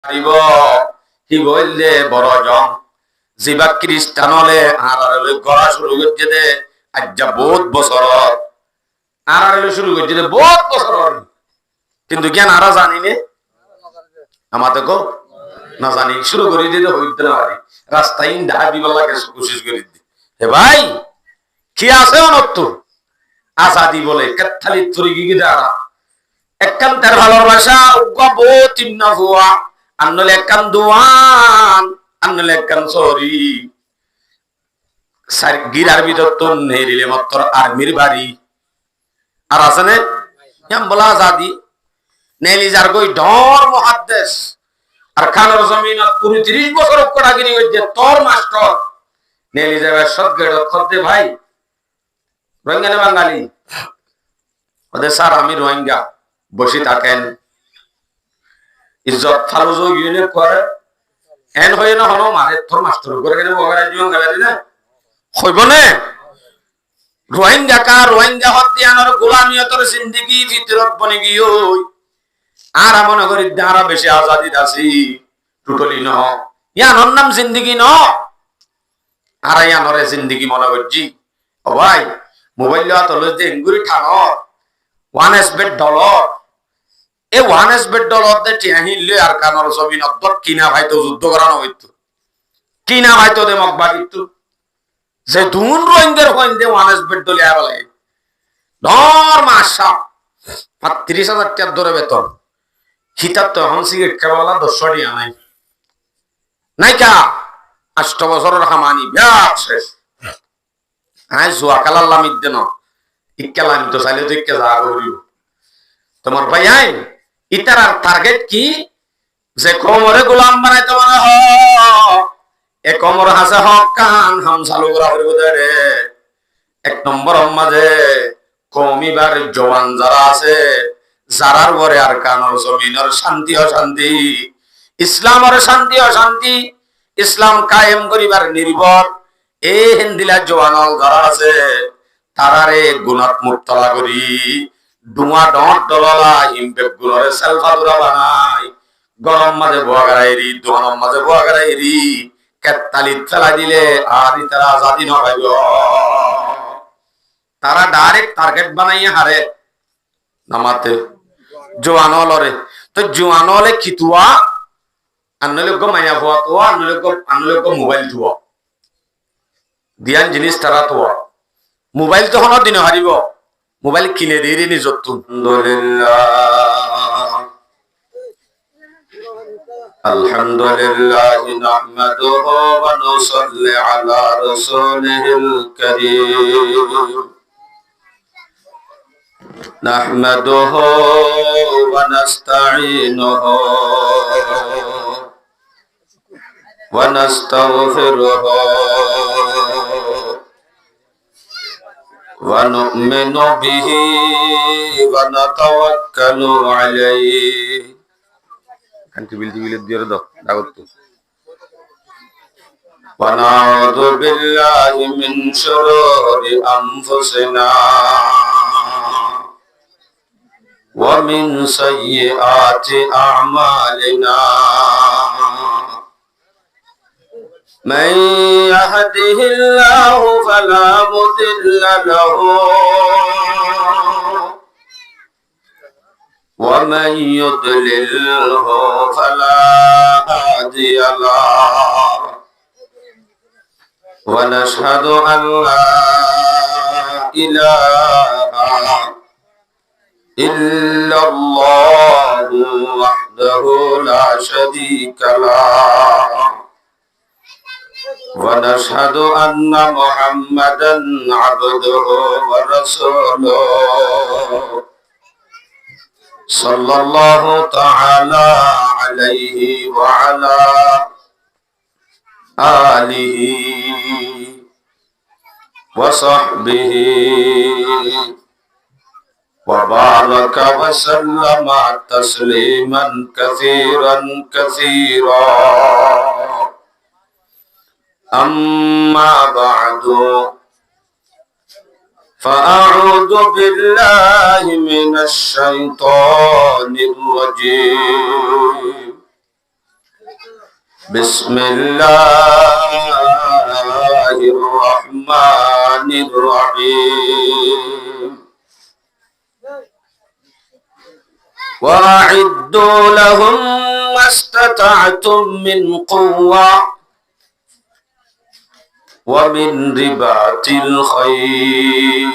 দিব কি বললে বড় জন জিবা খ্রিস্টান হলে আর গড়া শুরু করছে দে আজ্জা বহুত বছর আর শুরু করছে দে বহুত বছর কিন্তু জ্ঞান আরা জানি নে আমাদের কো না জানি শুরু করে দিতে হইতে না পারি রাস্তায় ডাহা দিবার লাগে কোশিশ করে দি হে ভাই কি আছে অনত্ত আজাদি বলে কেথালি তুরি গি দাঁড়া একখান তার ভালোবাসা গব তিন্ন হুয়া আনলে একখান দুয়ান আনলে একখান সরি সার গিরার ভিতর তো নেরিলে মাত্র আর্মির বাড়ি আর আছে না এম বলা আজাদি নেলি যার কই ডর মুহাদ্দিস আর খানের জমিনত পুরো 30 বছর কোটাগিরি হইছে তোর মাস্টার নেলি যাবে সদগেড করতে ভাই রোহিঙ্গা বাঙালি ওদের স্যার আমি রোহিঙ্গা বসে থাকেন ইজ্জত ফালুজো ইউনিট করে এন হয়ে না হলো মারে তোর মাস্টার করে কেন বগারে জীবন গালি না হইব না রোহিঙ্গা কা রোহিঙ্গা হত্যানোর গোলামিয়তর জিন্দেগি ভিতরত বনে গিয়ে আর মনে করি আরো বেশি আজাদি আছি টোটালি ন ইয়ানোর নাম জিন্দেগি ন আর ইয়ানরে জিন্দেগি মনে করছি ও ভাই মোবাইল লওয়া তলে যে এঙ্গুরি ঠানর $1 এ $1 দে টিয়াহিলে আর কানর ছবি নদ্দর কিনা ভাই তো যুদ্ধ করানো হইতো কিনা ভাই তো দে মকবা কিন্তু যে দুন রোহিঙ্গার হইন্দে $1 দলে আবালে ধর মাসা ৩৫,০০০ টাকা ধরে বেতন হিতার তো এখন সিগারেট খাওয়ালা ১০০ টাকা নাই নাইকা ৮ বছরের হামানি ব্যাপ শেষ আয় জুয়া কালাল্লাম ইদ্দে ন ইক্কালাম তো চাইলে তো ইক্কা যা করিব তোমার ভাই আই ইতার টার্গেট কি যে কোমরে গোলাম বানাইতে মানে হ এ কোমর হাসে হক কান হাম চালু করা হইব দে ১ নম্বর মাঝে কমিবার জওয়ান যারা আছে যারার পরে আর কানর জমিনের শান্তি অশান্তি ইসলামের শান্তি অশান্তি ইসলাম কায়েম করিবার নির্ভর এই হিন্দিলা জওয়ান যারা আছে তারারে গুণাত মুক্তলা করি ডুমা ডট ডলালা হিমপেপ গুণরে সেলফাদুরা বানাই গরম মাঝে বোয়াগাড়াইরি দোহানোর মাঝে বোয়াগাড়াইরি কেতালি ফেলা দিলে আর তারা আজাদি ন পাইব তারা ডাইরেক্ট টার্গেট বানাইয়া হারে নামাতে জোয়ানলরে তো জোয়ানলে খিতুয়া আনলে গো মাইয়া ভুয়া তো আনলে গো মোবাইল থুয়া দিয়ান জিনিস তারা তো মোবাইল তো হন দিন হারিব মোবাইল কিনে দিয়ে নিজত আলহামদুলিল্লাহ নাহমাদুহু ওয়া নুসাল্লি আলা রাসূলিল কারীম নাহমাদুহু ওয়া নাস্তাঈনুহু ওয়া নাস্তাগফিরুহু ونؤمن به ونتوكل عليه ونعوذ بالله من شرور أنفسنا ومن سيئات أعمالنا من يهده الله فلا مضل له ومن يضلله فلا هادي له ونشهد أن لا إله إلا الله وحده لا شريك له ونشهد أن محمدا عبده ورسوله صلى الله تعالى عليه وعلى آله وصحبه وبارك وسلم تسليما كثيرا كثيرا أما بعد فأعوذ بالله من الشيطان الرجيم بسم الله الرحمن الرحيم وأعدوا لهم ما استطعتم من قوة ومن رباط الخيل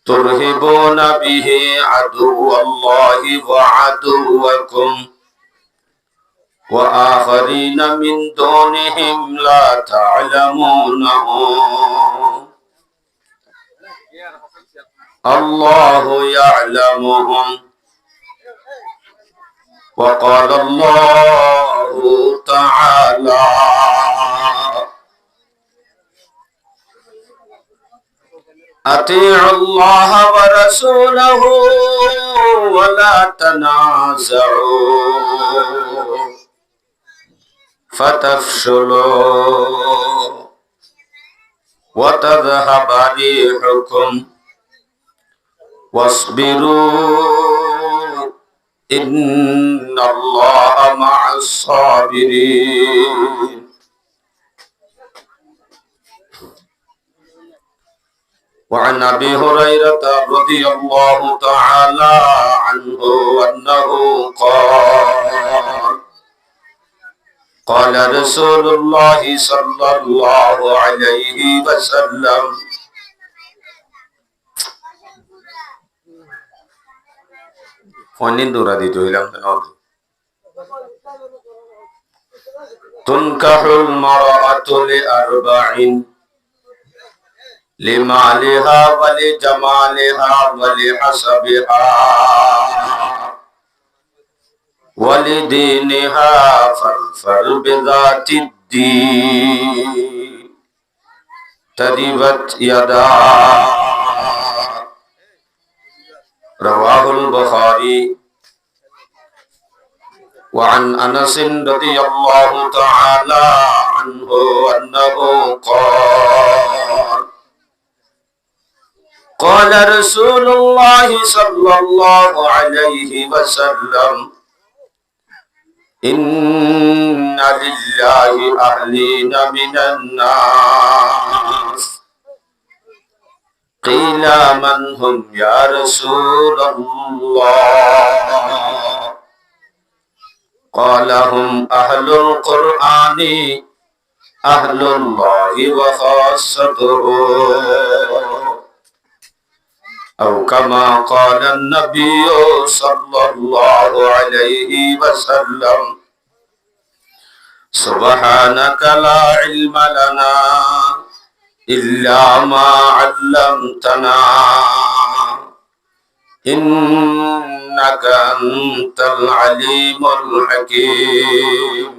ترهبون به عدو الله وعدوكم وآخرين من دونهم لا تعلمونهم الله يعلمهم وقال الله تعالى أطيعوا الله ورسوله ولا تنازعوا فتفشلوا وتذهب ريحكم واصبروا إن الله مع الصابرين وعن أبي هريرة رضي الله تعالى عنه أنه قال رسول الله صلى الله عليه وسلم تنكح المرأة لأربع لمالها ولجمالها ولحسبها ولدينها فاظفر بذات الدين تربت يدا رواه البخاري وعن أنس رضي الله تعالى عنه أنه قال رسول الله صلى الله عليه وسلم إن لله أهلين من الناس قيل من هم يا رسول الله قال هم أهل القرآن أهل الله وخاصته أو كما قال النبي صلى الله عليه وسلم سبحانك لا علم لنا إلا ما علمتنا إنك أنت العليم الحكيم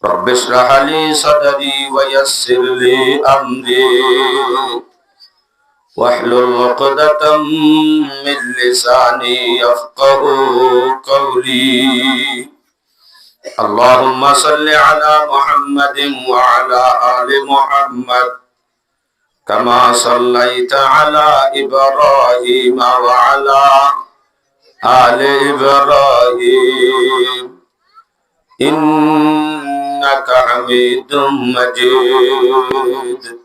رب اشرح لي صدري ويسر لي أمري واحلل عقدة من لساني يفقه قولي اللهم صل على محمد وعلى آل محمد كما صليت على إبراهيم وعلى آل إبراهيم إنك حميد مجيد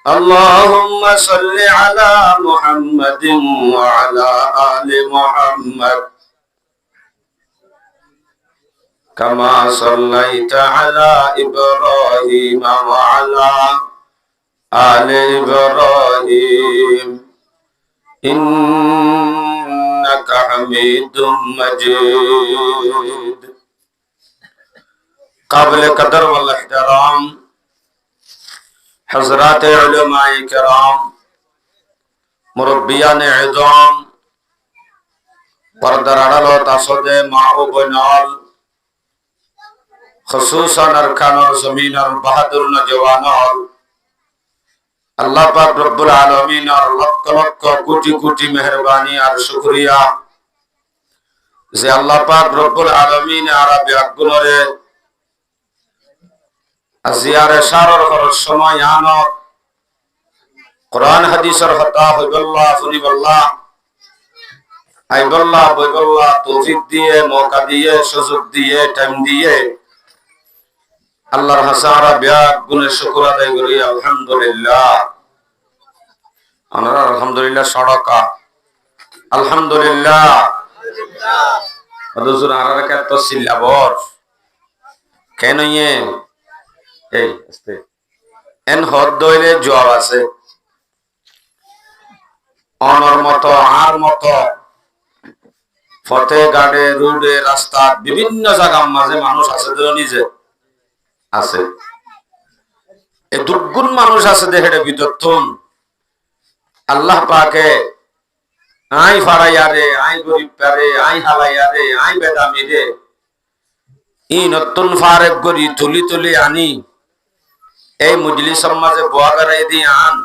اللهم صل على محمد وعلى آل محمد كما صليت على إبراهيم وعلى آل إبراهيم إنك حميد مجيد قابل قدر والاحترام حضرات علماء کرام মুরব্বিয়ান ইজম পর্দার আড়াল তাসদে মা ও বোনাল খুসুসান আরকানুর জমিনার বাহাদুর নওজওয়ানল আল্লাহ পাক রব্বুল আলামিন আর লক্ষ লক্ষ কোটি কোটি মেহেরবানি আর শুকরিয়া যে আল্লাহ পাক রব্বুল আলামিন আরবি আগুনরে আজিয়ারে সারর খরচ সময় আনত কোরআন হাদিসের হতা হইবল্লাহ ফুরিবল্লাহ আইবল্লাহ বইবল্লাহ তৌফিক দিয়ে, মৌকা দিয়ে, সুযোগ দিয়ে, টাইম দিয়ে আল্লাহর হাজারা ব্যাগ গুণের শুকর আদায় করি আলহামদুলিল্লাহ। আমরা আলহামদুলিল্লাহ সড়কা আলহামদুলিল্লাহ হুজুর আর রাকাত তো সিল্লাবর কেন ইয়ে এই আস্তে এন হদ দইলে জ্বর আছে অনর মতো আর মতো ফতে গাড়ে রোডে রাস্তা বিভিন্ন জায়গার মাঝে মানুষ আছে নিজে আছে এ দুর্গুণ মানুষ আছে দেখে বিতর্থন আল্লাহ পাকে আই ফারাইয়ারে আই গরিব পারে আই হালাইয়ারে আই বেদামি রে ই নতুন ফারেক গরি তুলি তুলি আনি এই মজলিসের মাঝে বোয়া করাই দিয়ে আন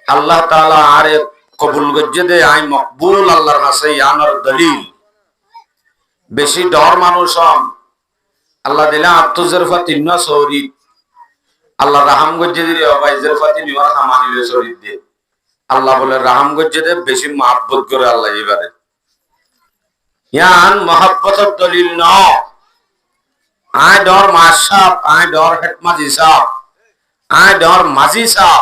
আল্লাহ তাআলা আরে কবুল গজ্জে দে আই মকবুল আল্লাহর কাছে আনার দলিল বেশি ডর মানুষ আল্লাহ দিলা আত্মজরফা তিন্ন সৌরি আল্লাহ রাহাম গজ্জে দিলে অবাইজের ফাতি নিওয়ার হামানিলে শরীর দিয়ে আল্লাহ বলে রাহাম গজ্জে দে বেশি মহব্বত করে আল্লাহ এবারে ইয়ান মহব্বতের দলিল ন আই ডর মাসাব আই ডর হেটমাজি সাহ আই ডর মাজি সাহ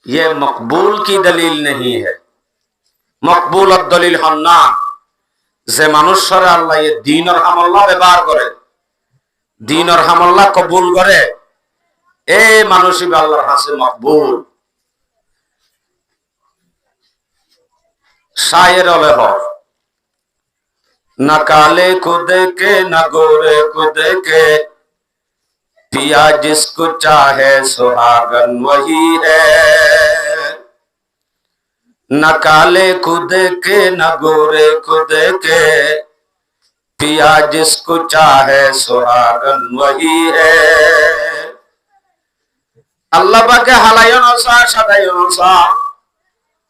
ये मकबूल की दलील नहीं है। मकबूल दलील हन्ना যে মানুষের আল্লাহ ये दीन और हमल्ला ব্যবহার করে दीन और हमल्ला কবুল করে এই মানুষই আল্লাহর কাছে মকবুল। शायर लेह न काले को देखे न गोरे को देखे पिया जिसको चाहे सुहागन वही है। न काले को देखे न गोरे को देखे पिया जिसको चाहे सुहागन वही है। अल्लाह पाके हालायो नसा सादायो नसा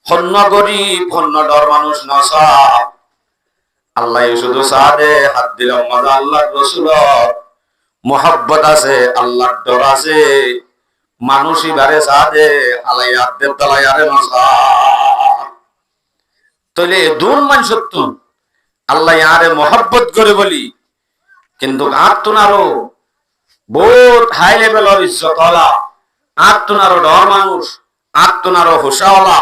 हन्न गरीब हन्न डर मानुष नसा আল্লাহ শুধু সাদে হাত দিলাম মাদা আল্লাহর রাসূল মোহাব্বত আছে আল্লাহর ডর আছে মানুষই বারে সাদে আলাই হাত দলাই আরে নসা তলে দুন মানুষত্ব আল্লাহ আরে মোহাব্বত করে বলি কিন্তু আত্মনারো বহুত হাই লেভেলের ইজ্জতওয়ালা আত্মনারো ডর মানুষ আত্মনারো হোশাওয়ালা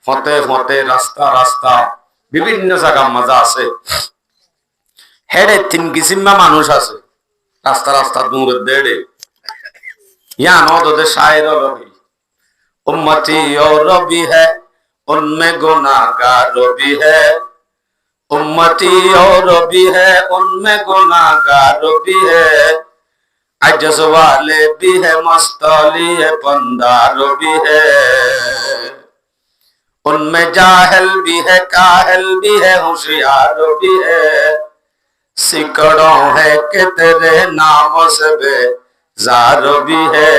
ফতে ফতে রাস্তা রাস্তা বিভিন্ন জায়গা মজা আছে হেডে তিন কিসিমা মানুষ আছে রাস্তা রাস্তা দূরে দেড়ে ইয়া নদে শায়ের রবি উম্মতি और रबी है उनमें गुनाहगार भी है उम्मती और रबी है उनमें गुनाहगार भी है अजज वाले भी है मस्तौली है पंदार भी है उनमें जाहिल भी है काहिल भी है होशियार भी है सिकड़ों है कि तेरे नाम से बेजार भी है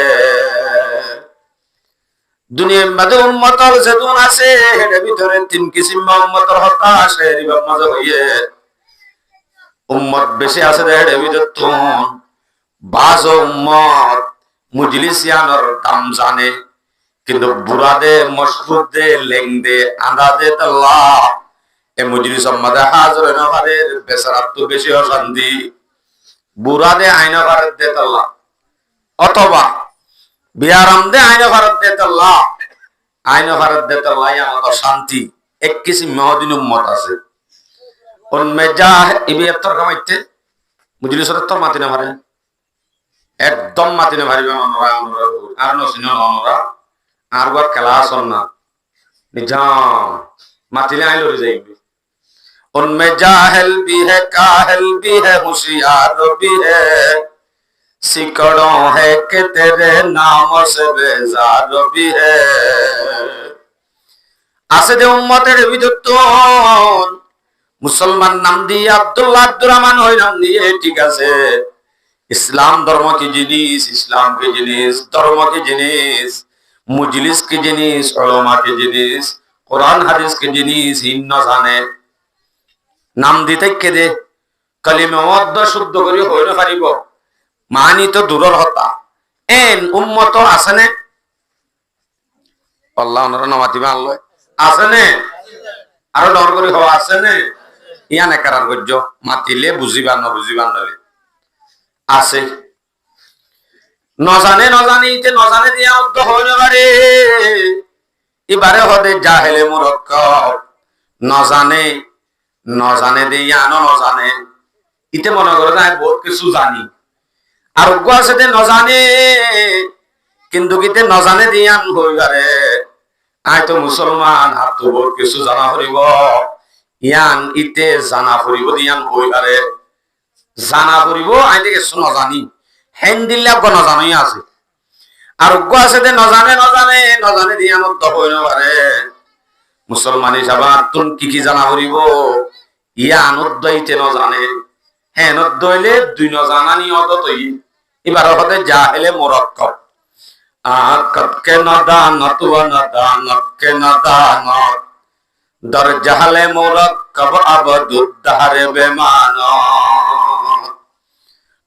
दुनिया में उम्मतर से दुना से हेडे ভিতরে তিন কিসিম উম্মতের হতাশ এরিবা মজা হইয়ে উম্মত বেশি আছে হেডে ভিতর তো বাজ উম্মত মুজলিসিয়ানর দাম জানে কিন্তু বুড়াদে মশরুদে লেংদে আন্দাদে তাল্লাহ এ মজলিস মধ্যে হাজির না পারে বেচারাত তো বেশি অশান্তি বুড়াদে আইনা ভারত দে তাল্লাহ অথবা বিয়ারাম দে আইনা ভারত দে তাল্লাহ আইনা ভারত দে তাল্লাহ আমার শান্তি এক কিসি মহদিন উম্মত আছে উনমে যা ইবি এতর কামাইতে মজলিসের তো মাতি না পারে একদম মাতি না পারিবে আর নসিন আমরা আর গো ক্লাস না নিজাম মাতিলে আইলো রে যাইবে उनमें जाहिल भी है काहिल भी है होशियार भी है सिकड़ों है कि तेरे नाम से बेजार भी है আছে যে উম্মতের বিদুত্তন মুসলমান নাম দিয়ে আব্দুল্লাহ আব্দুর রহমান হই নাম দিয়ে ঠিক আছে ইসলাম ধর্ম কি জিনিস ইসলাম কি জিনিস ধর্ম কি জিনিস मुजलिस की जिनिस उलमा की जिनिस कुरान हदीस की जिनिस हिन्न जाने नाम दिते के दे कलिमे मद्द शुद्ध करी হইল পারিব মানি তো দূরর হতা এন উম্মত আসেনে আল্লাহ ওনার নামাতি আল্লাহ আসেনে আরো ডর করে হওয়া আছে নে ইয়ান একার গজ্য মাতিলে বুঝিবার নলে আছে নজানে ইতে নজানে দিয়া উদ্দ হইল বারে এবারে হদে জাহেলে মুরক্কব নজানে দিয়া নজানে ইতে মনে করে না বহুত কিছু জানি আর অজ্ঞ আছে যে নজানে কিন্তু কিতে নজানে দিয়ান হইবারে আই তো মুসলমান আর তো বহুত কিছু জানা হরিব ইয়ান ইতে জানা হরিব দিয়ান হইবারে জানা হরিব আই দেখে নজানি হেন দিল্লা নজানই আছে আর অজ্ঞ আছে যে নজানে দিয়ান হইল পারে মুসলমান হিসাবে তুন কি জানা হরিব ইয়ান উদ্দইতে নজানে হেন উদ্দইলে দুই নজানানি অদতই এবার হতে জাহেলে মুরক্কব আকাতকে নাদানত ওয়া নাদানতকে নাদানত দর জাহলে মুরক্কব আবদুদ দাহরে বেমানত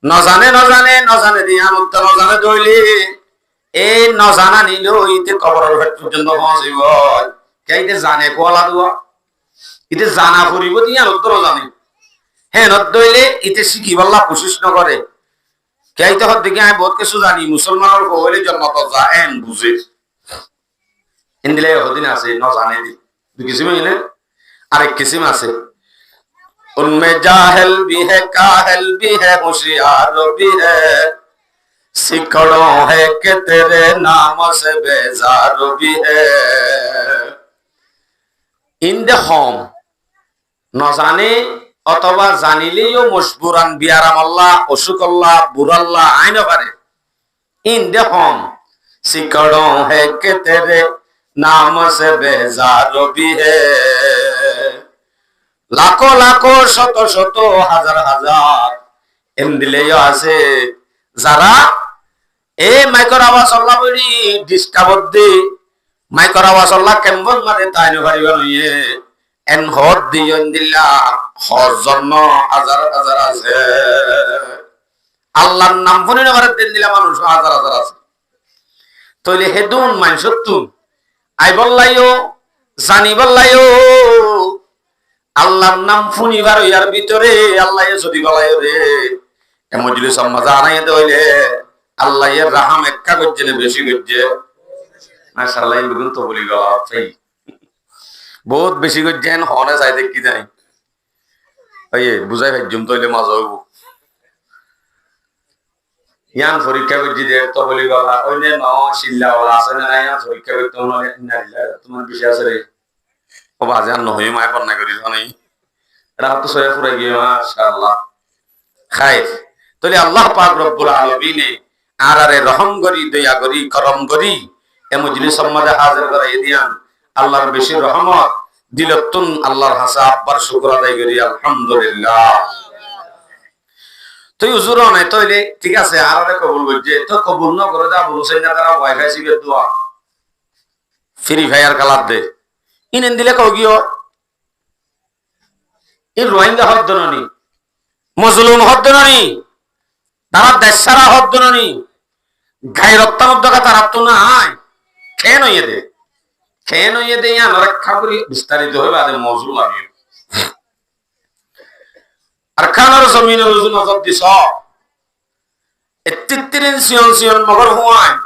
নজানে দিয়ান উত্তর নজানে দইলে এই নজানা নিল ইতে কবরের ভেট পর্যন্ত পৌঁছিব কেইতে জানে কোলা দুয়া ইতে জানা ফুরিব দিয়ান উত্তর জানে হ্যাঁ নদইলে ইতে শিখিবাল্লা কোশিশ নকরে কেইতে হদ দিকে আমি বহুত কিছু জানি মুসলমানের হইলে জন্মত যা এন বুঝে ইন্দিলে হদিন আছে নজানে দি দুই কিসিম হইলে আরেক কিসিম আছে उनमें जाहिल भी है काहिल भी है होशियार भी है सिकड़ों है कि तेरे नाम से बेजार भी है इन द होम নজানে অথবা জানিলেও মশবুরান বিয়ারামাল্লাহ অসুকল্লাহ বুরাল্লাহ আইন পারে इन द होम सिकड़ों है कि तेरे नाम से बेजार भी है লাখো লাখো শত শত হাজার হাজার এম দিলেও আছে যারা এ মাইকর আওয়াজ আল্লাহ বলি ডিস্টার্ব দি মাইকর আওয়াজ আল্লাহ কেমন মানে তাই নভারিবা নইয়ে এন হদ দিয়ন দিলা হর জন্ম হাজার হাজার আছে আল্লাহর নাম ফোনে নভারে দিন দিলা মানুষ হাজার হাজার আছে তইলে হেদুন মানসতুন আই বললাইও জানি বললাইও আল্লাহর নাম ফুনিবার ইয়ার ভিতরে আল্লাহ যদি বলাই রে এমজলি সম্মাজা আনাই দইলে আল্লাহ এর রাহম একা গজ্জে বেশি গজ্জে মাশাআল্লাহ ইবগুন তো বলি গলা তাই বহুত বেশি গজ্জেন হনে চাইতে কি জানি আইয়ে বুঝাই ভাই জুম তইলে মজা হইব ইয়ান পরীক্ষা গজ্জি দে তো বলি গলা ওইনে ন শিল্লা ওলা আছে না ইয়ান পরীক্ষা করতে মনে না তোমার বিষয় আছে রে ও বাজার নহয় মায় পড়না করিল নাই এটা তো সয়া ফুরাই গিয়ে মাশাআল্লাহ খাইর তাহলে আল্লাহ পাক রব্বুল আলামিন আরারে রহম করি দয়া করি করম করি এ মজলিস সম্মাদে হাজির করাই দিয়ান আল্লাহর বেশি রহমত দিলতুন আল্লাহর হাসা আব্বার শুকর আদায় করি আলহামদুলিল্লাহ তুই হুজুর নাই তাইলে ঠিক আছে আরারে কবুল করছে তো কবুল না করে দা বলছেন না তারা ওয়াইফাই সিবে দোয়া ফ্রি ফায়ার খেলার দে ইনেন দিলে কও গিয়ে এই রোহিঙ্গা হদ্দননি মজলুম হদ্দননি তারা দেশারা হদ্দননি গায়রত্তামদ্দকা তারা তো না আয় কেন ইয়ে দে ইয়ান রক্ষা করি বিস্তারিত হইবে আদে মজলুম আমি আর খানার জমিনে রুজু নজর দিছ এত্তিত্তিরিন সিয়ন মগর হুয়ায়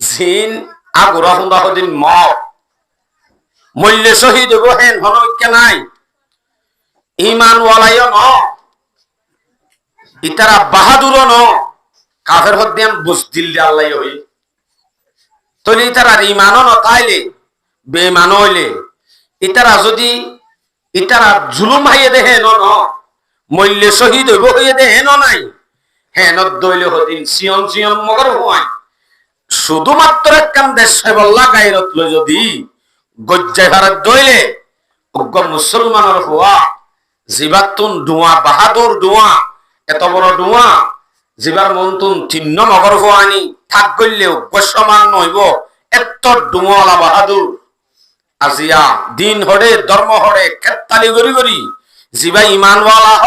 জিন আগুরা হুন্দা হদিন মক মূল্যে শহীদ হইব হেন হনৈক্য নাই ইমান ওয়ালাইও ন ইতারা বাহাদুরও ন কাফের হদ্দিয়ান বুজদিল দে আল্লাহ হই তইলে ইতারার ইমানও ন তাইলে বেঈমান হইলে ইতারা যদি ইতারা জুলুম হাইয়ে দে হেন ন মূল্যে শহীদ হইব হইয়ে দে হেন নাই হেন দইলে হদিন সিয়ন মগর হওয়ায় শুধুমাত্র একখান দেশ বল্লা গায়রত লই যদি গজ্জাই ভারত দইলে অজ্ঞ মুসলমানের হওয়া জিবাতুন ডুয়া বাহাদুর ডুয়া এত বড় ডুয়া জিবার মন্তুন চিহ্ন নগর হওয়ানি থাক গইলেও গোসমান নইব এত ডুয়ালা বাহাদুর আজিয়া দিন হড়ে ধর্ম হড়ে খেতালি গরি জিবা ইমানওয়ালা হ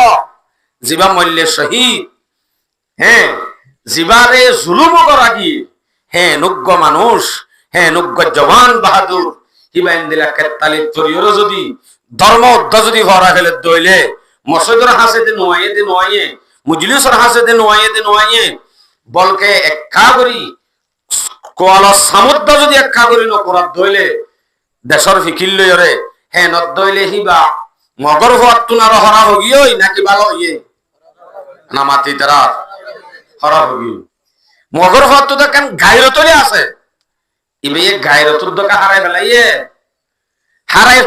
জিবা মল্যে শহীদ হ্যাঁ জিবারে জুলুম করা কি হ্যাঁ নজ্ঞ মানুষ হ্যাঁ নজ্ঞ জওয়ান বাহাদুর হিবাইন দিলা কেতালি তরিয়র যদি ধর্ম উদ্ধ যদি ভরা ফেলে দইলে মসজিদের হাসে দে নোয়াইয়ে মুজলিসের হাসে দে নোয়াইয়ে বলকে একা করি কোয়াল সামুদ্র যদি একা করি নকরাত দইলে দেশর ফিকিল লইরে হে নদ দইলে হিবা মগর হওয়ার তুনার হরা হগিয়ই নাকি ভালো ইয়ে না মাতি তারা হরা হগি মগর হওয়ার তো দেখেন গাইরতলে আছে ইবে গাইরতুর দোকা হারাই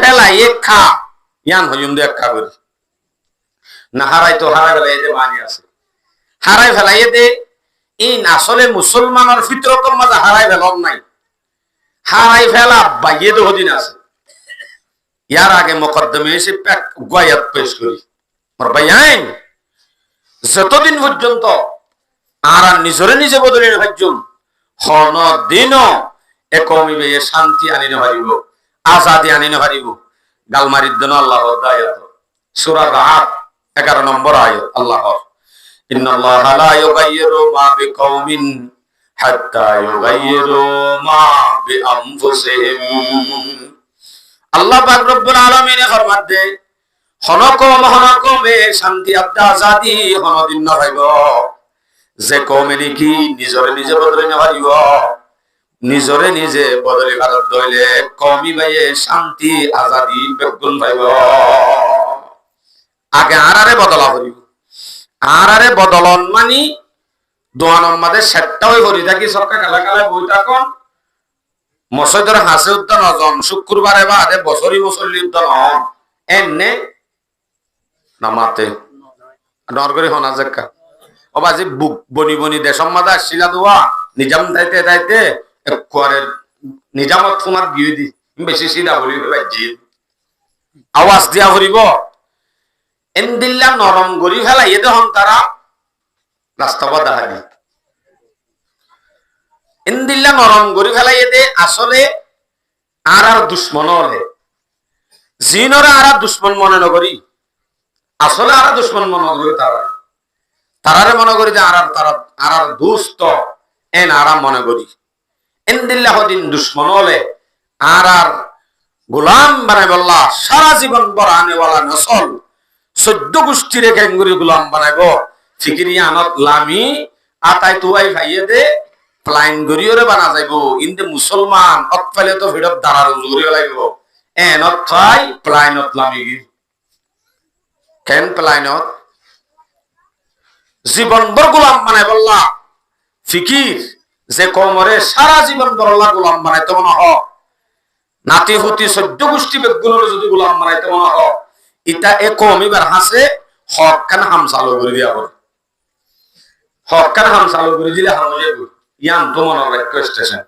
ফেলাইয়ে খা ইয়ান হইম দে একা করি না হারাই ফেলাই যে মানি আছে হারাই ফেলাইয়ে দে ইন আসলে মুসলমানের ফিতরতর মাঝে হারাই ফেলক নাই হারাই ফেলা বাইয়ে দে হদিন আছে ইয়ার আগে মোকদ্দমে এসে গোয়াত পেশ করি মোর ভাইয়াইন যতদিন পর্যন্ত আর নিজরে নিজে বদলে ভাজ্যুম হন দিন একমিবে শান্তি আনি নহারিব আজাদি আনি নহারিব গালমারির দিন আল্লাহ দায়াত সূরা রাত 11 নম্বর আয়াত আল্লাহর ইন্নাল্লাহা লা ইউগাইয়িরু মা বিকওমিন হাত্তা ইউগাইয়িরু মা বিআনফুসিহিম আল্লাহ পাক রব্বুল আলামিন ফরমান দে হনকমে শান্তি আদা আজাদি হনদিন নহাইব যে কমে নাকি নিজরে নিজে বদলে নহারিব নিজরে নিজে বদলে ভারত দইলে কমি ভাইয়ে শান্তি আজাদি বেগুন ভাইব আগে আরারে বদলা করিব আরারে বদলন মানি দোয়ানোর মাঝে সেটটা হয়ে করি থাকি সরকার কালা কালা বইটা কোন মসজিদের হাসে উদ্যান অজন শুক্রবারে বা আদে বছরই মুসল্লি উদ্যান হন এনে নামাতে নরগরি হনা জাক্কা ও বাজি বুক বনি বনি দেশম মাদা শিলা দোয়া নিজাম দাইতে কোয়ারের নিজামত তোমার দিয়ে দি বেশি সিধা বলি বাজি আওয়াজ দিয়া করিব এন্দিল্লা নরম গরি ফেলাই এ দেখুন তারা রাস্তা বাধা হারি এন্দিল্লা নরম গরি ফেলাই এতে আসলে আর দুশ্মন হলে জিনরে আর দুশ্মন মনে নগরি আসলে আর দুশ্মন মনে করি তারারে মনে করি যে আর দুষ্ট এন আরাম মনে করি এন্দিল্লা হদিন দুশ্মন হলে আর গোলাম বানাই বললা সারা জীবন বরানেওয়ালা নসল 14 গোষ্ঠী রেখে গোলাম বানাইব ফিকিরি আনত লামি আতাই তুয়াই ভাইয়ে দে প্লাইন গরিয়রে বানা যাইব ইন্দে মুসলমান অতফালে তো ভিড়ত দাঁড়ার গরিয় লাগিব এন অথাই প্লাইনত লামি কেন প্লাইনত জীবন বর গোলাম বানাই বললা ফিকির যে কমরে সারা জীবন বরল্লা গোলাম বানাইতে মনে হ নাতি হুতি 14 গোষ্ঠী বেগুনের যদি গোলাম বানাইতে মনে হ ইটা একম এবার হাসে হক কান হামসালো করে দিয়া করে হক কান হামসালো করে দিলে হামলে ইয়ান তো মনে রাখো স্টেশন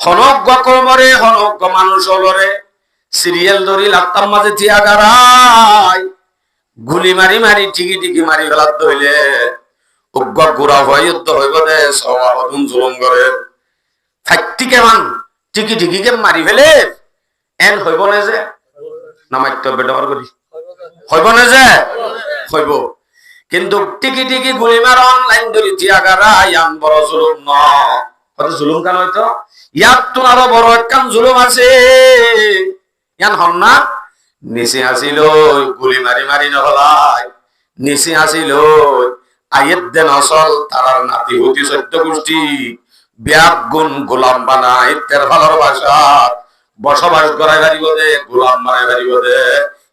হনজ্ঞ কমরে হনজ্ঞ মানুষ হলরে সিরিয়াল ধরি লাত্তার মাঝে তিয়া গারাই গুলি মারি মারি টিকি মারি ফেলার ধইলে উগ্র গুড়া হয়ে যুদ্ধ হইব দে সবাবন জুলুম করে থাকতি কেমন টিকি কে মারি ফেলে এন হইব না যে নামাইতে ব্যবহার করি হইব না যে হইব কিন্তু টিকি গুলি মার অনলাইন ধরি তিয়াগারা ইয়ান বড় জুলুম ন হয়তো জুলুম কেন হইতো ইয়াত তো আরো বড় একখান জুলুম আছে ইয়ান হন না নিচে আসিল গুলি মারি নহলাই নিচে আসিল আয়ের দেন আসল তারার নাতি হতি 14 গোষ্ঠী ব্যাগ গুণ গোলাম বানাই তের ভালোর ভাষা বসবাস করাই পারিব দে গোলাম বানাই পারিব দে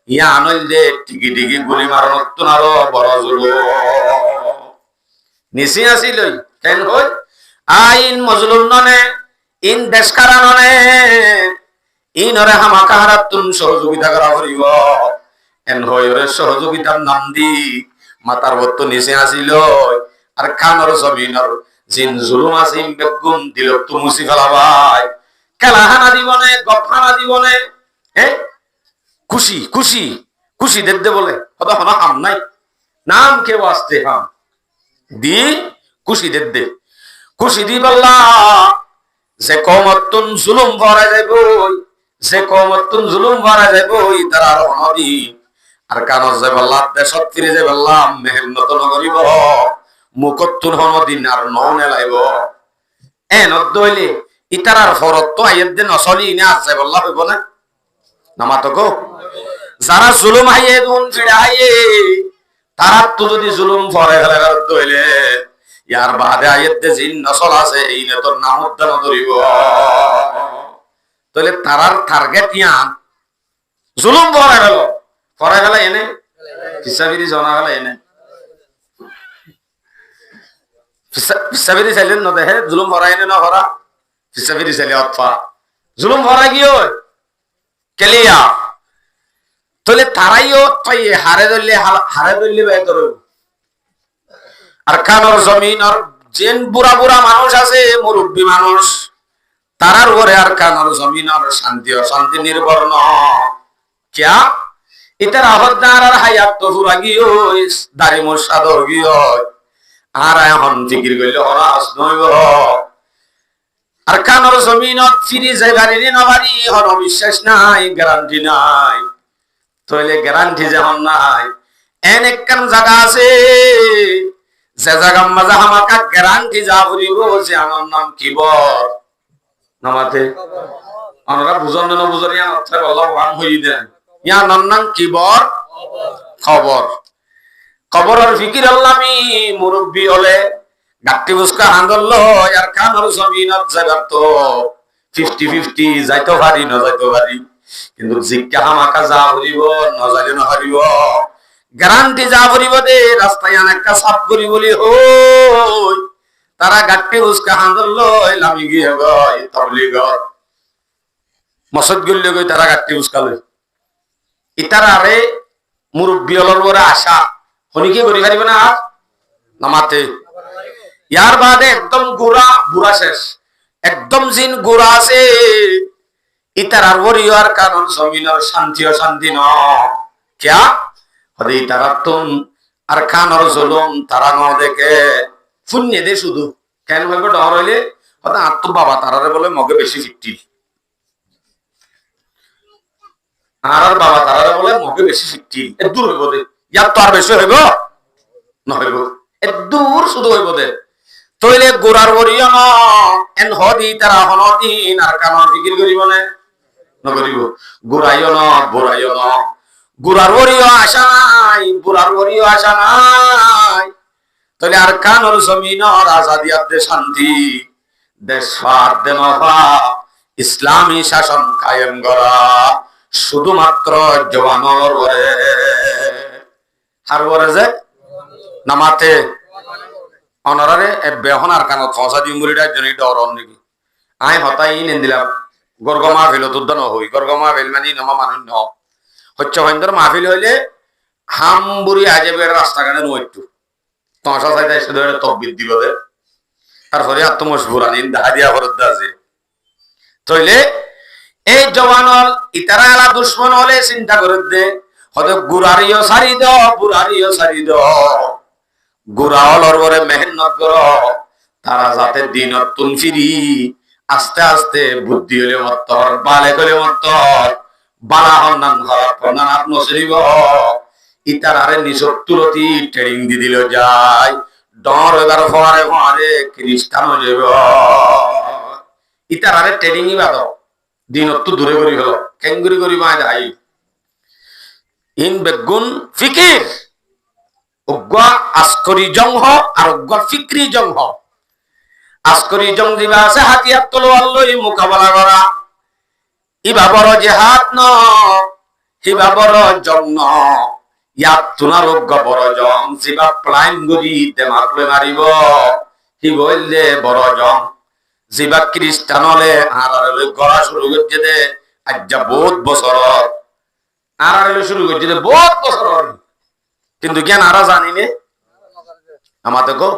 ইয়া আনল দে টিকি গুলি মারণ আরো বড় জুলুম নিচে আসিল কেন হই আইন মজলুম ননে ইন দেশ কারা ননে ইনরে হামাকাহারাত তুন সহযোগিতা করা হরিব এন হইরে সহযোগিতার নাম দি মাতার বত্ত নিচে আসিল আর খানর জমিনর জিন জুলুম আসিম বেগুম দিল তো মুসি ফেলাবাই খেলাহানা দিবনে গফানা দিবনে খুশি দেখতে বলে কত হনা হাম নাই নাম কেউ আসতে হাম দি খুশি দেখতে খুশি দি বললা যে কমতুন জুলুম ভরা যাইব যে কমতুন জুলুম ভরা যাইব তারা হনদি আর কানজ যে বললা দেশত ফিরে যে বললাম মেহনত নগরিব মুকতুন হনদিন আর ননে লাইব এন দইলে ইতারার ফরত তো আইয়ের দিন অসলি ইনে আছে বললা হইব না নামাতো গো যারা জুলুম হাইয়ে দুন ফিড়া হাইয়ে তারা তো যদি জুলুম ফরে ফেলে দইলে ইয়ার বাদে আইয়ের দে জিন নসল আছে এই নে তোর নাম উদ্ধার ধরিব তাহলে তারার টার্গেট ইয়ান জুলুম ফরে ফেলে এনে ফিসাবিরি জনা ফেলে এনে ফিসাবিরি চাইলেন ন দেখে জুলুম ফরা এনে না ফরা ফিসাবিরি চাইলে অথা জুলুম ফরা কি হয় কেলিয়া তাহলে তারাইও তাই হারে ধরলে বেতর আর কানোর জমিন আর যেন বুড়া বুড়া মানুষ আছে মুরব্বী মানুষ তারার উপরে আর কানোর জমিন আর শান্তি নির্ভর ন क्या इतर আহদার আর হায়াত তো পুরা গিয়ে দাড়ি মোশাদ গিয়ে আর এখন জিকির কইলে হরাস নইব আর কানোর জমিনত ফিরি যাইবারি নবারি হর বিশ্বাস নাই গ্যারান্টি নাই তইলে গ্যারান্টি যেমন নাই এন একখান জায়গা আছে যে জায়গার মাঝে আমাকে গ্যারান্টি যা বলিব যে আমার নাম কি বল নামাতে আমরা বুঝন না বুঝন ইয়া অর্থ আল্লাহ ওয়ান হই দেন ইয়া নাম কি বল খবর খবর আর ফিকির আল্লামি মুরব্বি হলে গাট্টি বুসকা হান্দল আর কানোর জমিনত জায়গা তো 50-50 যাইতো পারি না যাইতো পারি কিন্তু জিজ্ঞা আমাকা যা বলিব নজালে না হারিব গ্যারান্টি যা বলিব দে রাস্তায় অনেকটা সাপ করি বলি হই তারা গাট্টি বুসকা হান্দল লামি গিয়ে গয় তবলিগ মসজিদ গল্লে গই তারা গাট্টি বুসকা লই ইতারারে মুরব্বি হলর বড় আশা হনি কি করি পারিব না নামাতে ইয়ার বাদে একদম বুড়া শেষ একদম জিন গুড়া আছে ইতারার বরিয়ার কারণ জমিনের শান্তি ন क्या হদে ইতারার তুম আর কানর জুলুম তারা ন দেখে ফুন্নে দে শুধু কেন ভাবে ডর হইলে হদে আত্ম বাবা তারারে বলে মগে বেশি ফিট্টি আর বাবা তারারে বলে মগে বেশি ফিট্টি এ দূর হইব দে ইয়ার তো আর বেশি হইব না হইব এ দূর শুধু হইব দে তইলে গোড়ার বরিও ন এন হদি তারা হনদিন আর কানর ফিকির করিব না নগরিব গোড়াইও ন বোরাইও ন গোড়ার বরিও আশা নাই বুড়ার বরিও আশা নাই তইলে আর কানর জমিনর আজাদিয়াত দে শান্তি দেশ ফার দে নফা ইসলামী শাসন কায়েম করা শুধুমাত্র জওয়ানর বরে হার বরে যে নামাতে অনরারে বেহনার কানত ফসা দি মুরিডার জন্য ডরন নাকি আই হতাই নিন্দিলাম গর্গ মাহফিল তুদ্দ ন হই গর্গ মাহফিল মানে নমা মানুষ ন হচ্ছে হইন্দর মাহফিল হইলে হামবুরি আজেবের রাস্তাঘাটে নো একটু তসা চাইতে এসে ধরে তকবির দিব দে তারপরে আত্মমশহুরা নিন দেখা দিয়া ফরত আছে তইলে এই জওয়ানল ইতারা আলা দুশ্মন হলে চিন্তা করে দে হয়তো গুরারিও সারি দ বুরারিও সারি দ গুরাওয়ালর বরে মেহনত কর তারা যাতে দিনত তুন ফিরি আস্তে আস্তে বুদ্ধি হলে মত্তর বালে হলে মত্তর বালা হন্নান খারাপ হন্নান আত্ম নসরিব ইতারারে নিচর তুলতি ট্রেনিং দি দিল যায় ডর এবার ফোয়ারে খ্রিস্টান হয়ে যাব ইতারারে ট্রেনিংই বাদ দিনত তো দূরে করি হলো কেঙ্গুরি করি মায় যাই ইন বেগুন ফিকির অজ্ঞা আস্করি জং হ আর অজ্ঞা ফিক্রি জং হ আস্করি জং দিবা আছে হাতিয়ার তলোয়ার লই মোকাবেলা করা ইবা বড় জেহাদ ন হিবা বড় জং ন ইয়াত তুনার অজ্ঞা বড় জং জিবা প্লাইন গরি দেমাক লৈ মারিব হি বললে বড় জং জিবা খ্রিস্টান হলে আর গড়া শুরু করছে দে আজ্জা বহুত বছর আর শুরু করছে দে বহুত বছর কিন্তু জ্ঞান আরা জানি নে আমাদের গো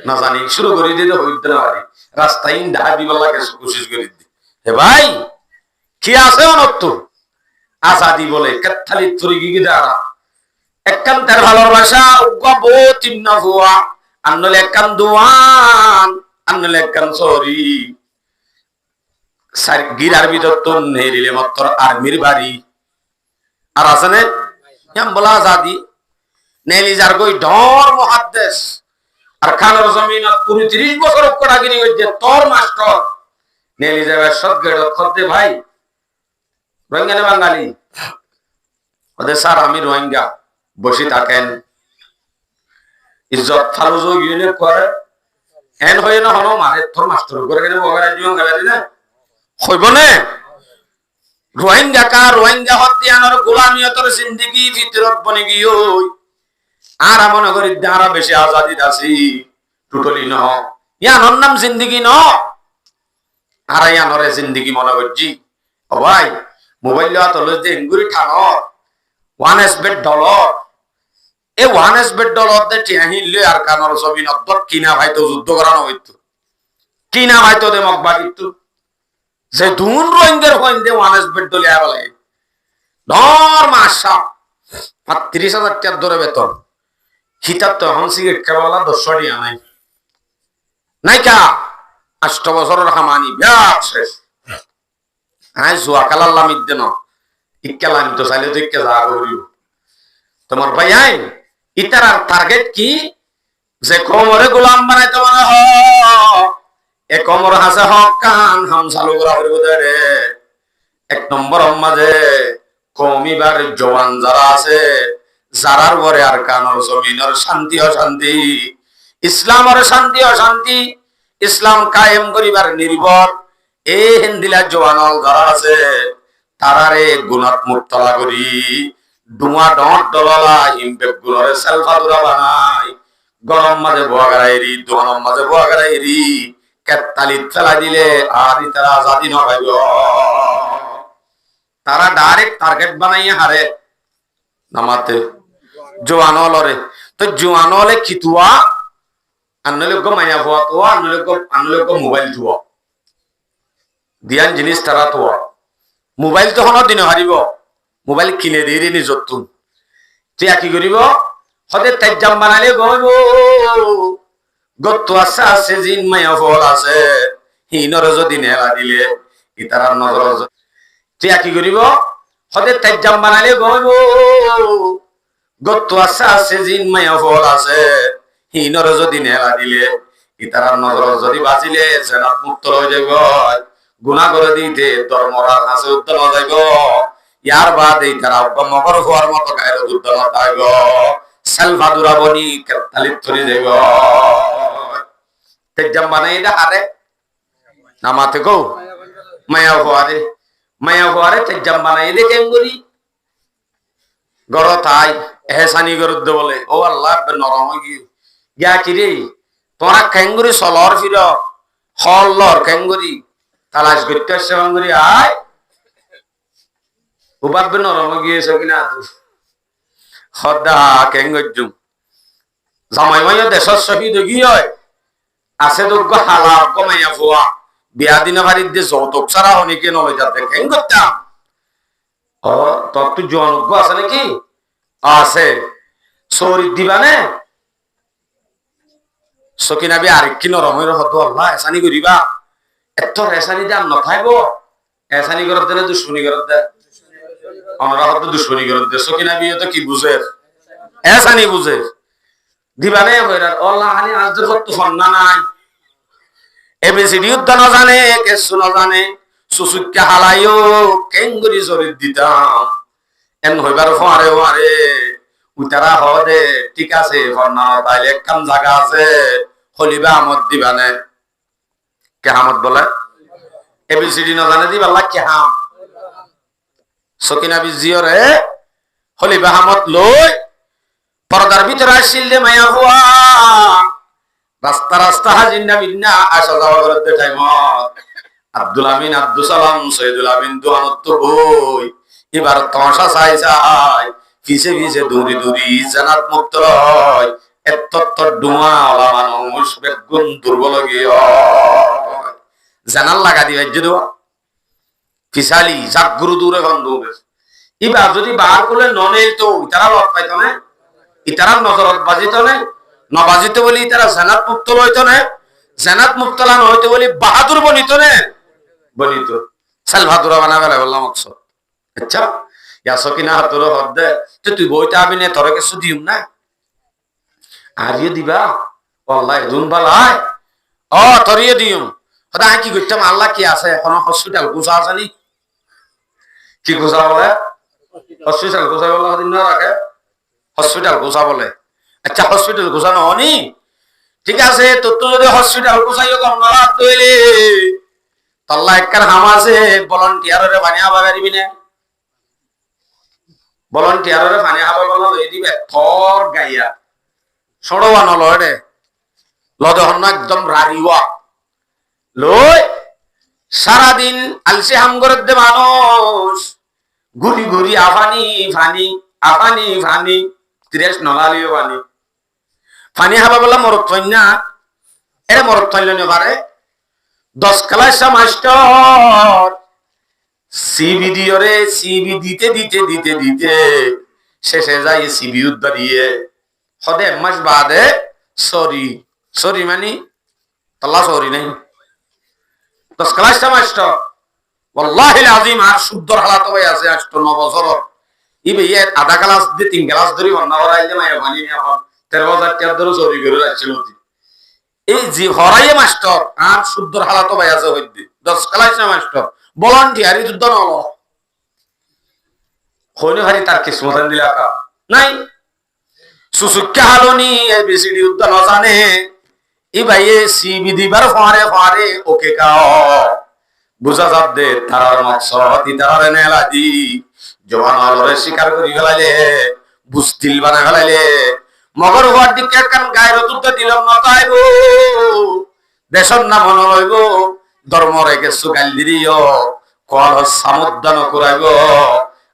না জানি শুরু করে দিতে হইতে না পারি রাস্তায় দেখা দিবার লাগে কোশিশ করে দি হে ভাই কি আছে অনত্ব আজাদি বলে কাঠালি তুরি গিয়ে দাঁড়া একখান তার ভালোবাসা উগ্র বহুত চিহ্ন হওয়া আনলে একখান দোয়ান আনলে একখান সরি গিরার ভিতর তো নেরিলে মাত্র আর্মির বাড়ি আর আছে না বলা আজাদি নেলি যার গই ডর মহাদ্দেশ আর খানের জমিন 30 বছর কড়াগিরি হইছে তোর মাস্টার নেলি যাবে সব গেড়ত করতে ভাই রোহিঙ্গা না বাঙালি ওদের স্যার আমি রোহিঙ্গা বসে থাকেন ইজ্জত ফালুজো ইউনিট করে এন হয়ে না হনো মানে তোর মাস্টার করে গেলে বগারা জীবন গালি না হইব না রোহিঙ্গা কা রোহিঙ্গা হত্যানোর গোলামিয়তর জিন্দেগি ভিতরত বনে গিয়ে আর আমন করি আরো বেশি আজাদি আছি টোটালি ন ইয়ানোর নাম জিন্দেগি ন আর ইয়ানরে জিন্দেগি মনে করছি ও ভাই মোবাইল তলে যে ইঙ্গুরি ঠানো $1 এ $1 দে টিয়াহিলে আর কানর ছবি নদ্দ কিনা ভাই তো যুদ্ধ করানো হইতো কিনা ভাই তো দে মকবা কিন্তু যে দুন রোহিঙ্গার হইন্দে $1 লিয়া বলে ধর মাসা ৩৫,০০০ টাকা ধরে বেতন হিতাব তো এখন সিগারেট খাওয়ালা ১০০ টাকা নাই নাইকা ৮ বছরের হামানি ব্যাস শেষ আই জুয়া কালাল্লাম ইদ্দে ন ইক্কালাম তো চাইলে তো ইক্কা যা করিব তোমার ভাই আই ইতার টার্গেট কি যে কোমরে গোলাম বানাইতে মানে হ এ কোমর হাসে হক কান হাম চালু করা হইব রে ১ নম্বর মাঝে কমিবার জওয়ান যারা আছে যারার পরে আর কানর জমিনের শান্তি অশান্তি ইসলামের শান্তি অশান্তি ইসলাম কায়েম করিবার নির্ভর এই হিন্দিলা জওয়ানল যারা আছে তারারে গুণাত মুক্তলা করি ডুমা ডট ডলালা হিমপে গুণরে সেলফাদুরা বানাই গরম মাঝে বোয়াগারাইরি দোয়ানম মাঝে বোয়াগারাইরি কেতালিত ফেলা দিলে আর তারা আজাদি ন পাইব তারা ডাইরেক্ট টার্গেট বানাইয়া হারে নামাতে জোয়ানলরে তো জোয়ানলে খিতুয়া আনলক মায়া ফুয়া তো আনলক মোবাইল থুয়া দিয়ান জিনিস তারা তো মোবাইল তো হন দিন হারিব মোবাইল কিনে দিয়ে নি যতুন তুই কি করিব সদে তেজাম বানালে গইব গত আছে আছে জিন মায়া ফল আছে হিনর যদি নেলা দিলে ইতারার নজর তুই কি করিব সদে তেজাম বানালে গইব গত আছে আছে জিন মায়া ফল আছে হিনর যদি নেলা দিলে ইতারার নজর যদি বাঁচিলে জেনাত মুক্ত হয়ে যাব গুনাহ করে দিতে ধর্মরাজ আছে উত্তর যাইব ইয়ার বাদ এই তারা মকর হওয়ার মতো গায়ের যুদ্ধ নতাইব সেলফাদুরা বনি কেতালিত ধরে যাইব তেজাম বানাই এটা হারে নামাতে কো মায়া হওয়ারে তেজাম বানাই দে কেঙ্গুরি গর তাই এহসানি গরুদ্দ বলে ও আল্লাহ নরম গিয়া কিরে তোরা কেঙ্গুরি সলর ফির হলর কেঙ্গুরি তালাশ করতে আসছে কেঙ্গুরি আয় উবাবে নরম গিয়েছে কিনা হদা কেঙ্গুজুম জামাই মাইয়া দেশর শহীদ গিয়ে আছে যোগ্য হালা কমাইয়া ফুয়া বিয়া দিনা বাড়ির দিয়ে যৌতুক ছাড়া অনেকে নলে যাতে কেন করতাম ও তোর তো জনজ্ঞ আছে নাকি আছে সৌরি দিবানে সকিনাবি আরেকটি নরমের হতো আল্লাহ এসানি করিবা এত এসানি দাম নথাইব এসানি করত দেনে দুশ্মনী করত দে আমরা হতো দুশ্মনী করত দে সকিনাবি তো কি বুঝে এসানি বুঝে দিবানে হইরার আল্লাহ আলী আজদের কত ফন্না নাই এবিসিডি উদ্যান জানে কেসু না জানে সুসুক্কা হালাইও কেঙ্গুরি শরীর দিতাম এন হইবার ফারে উতারা হদে ঠিক আছে ফন্না তাইলে একখান জায়গা আছে হলিবা আমদ দিবানে কেহামত বলে এবিসিডি না জানে দিবা আল্লাহ কেহাম সকিনা বিজিয়রে হলিবা আমদ লই পর্দার ভিতরে আসিল দে মায়া হুয়া রাস্তা রাস্তা হাজিনা বিন্না আসা যাওয়া করতে টাইমত আব্দুল আমিন আব্দুল সালাম সৈয়দুল আমিন দোয়ানত বই এবার তমাশা চাই চাই ফিসে ফিসে দূরি দূরি জানাত মুক্ত হয় এত ডুমা ওলা মানুষ বেগুন দুর্বল গিয়ে জানাল লাগা দিবে যদি ফিসালি যাক গুরু দূরে গন্ধ এবার যদি বার করলে ননে তো তারা লট পাইতো না ইতারা নজরত বাজিত না নবাজিত বলি তারা জানাত মুক্ত হইতো না জানাত মুক্তলা নহইতো বলি বাহাদুর বনিত না বনিত সালভাদুরা বানাবে বললাম অকসর আচ্ছা ইয়াসো কিনা হাতুর হদ দে তুই বইটা আবি নে তোর কিছু দিম না আর ইয়ে দিবা আল্লাহ দুন বালাই ও তোরিয়ে দিম সদায় কি করতাম আল্লাহ কি আছে এখন হসপিটাল গোসা আছে নি কি গোসা বলে হসপিটাল গোসা বলে দিন না রাখে হসপিটাল গোসা বলে আচ্ছা হসপিটাল গোসা নহনি ঠিক আছে তোর তো যদি হসপিটাল গোসাইও কর্মরা তৈলে তল্লা একখান হাম আছে ভলান্টিয়ারে পানি হাবা পারিবি না ভলান্টিয়ারে পানি হাবা বলা লই দিবে থর গাইয়া সড়োয়া নলয় লদে হন একদম রারিওয়া লই সারাদিন আলসে হাম করে দে মানুষ ঘুরি ঘুরি আফানি ফানি আফানি ফানি ত্রেস নলালিও ফানি ফানি হাবা বলা মরত থইন না এরে মরত থইল নে পারে 10 ক্লাস মাস্টার সিবি দিওরে সিবি দিতে দিতে দিতে দিতে শেষে যাই সিবি উদ্দারিয়ে হদে মাস বাদে সরি সরি মানি তাল্লা সরি নাই 10 ক্লাস মাস্টার ওয়াল্লাহি আযীম আর শুদ্ধর হালাত হয়ে আছে 8-9 বছর ইবে আধা ক্লাস দিয়ে 3 ক্লাস ধরে বন্ধ করাইলে মায়ের মানি এখন 13,000 টাকা ধরে চুরি করে রাখছিল এই যে হরাইয়ে মাস্টার আর শুদ্ধর হালাত হয়ে আছে হইতে 10 ক্লাস মাস্টার ভলান্টিয়ারি যুদ্ধ নল হইনে ভারি তার কিসমত দিলা কা নাই সুসুক্কা হালনি এবিসিডি যুদ্ধ ন জানে ই ভাইয়ে সিবি দিবার ফারে ফারে ওকে কাও বুঝা যাব দে তারার মকসদ ইতারে নেলা দি জওয়ান আলরে শিকার করি ফেলাইলে বুস্তিল বানা ফেলাইলে মগর হওয়ার দিকে কান গায়ের যুদ্ধ দিলাম না তাইব দেশর নাম মনে হইব ধর্ম রেখে সুগাল দিও কল সামুদ্দান করাইব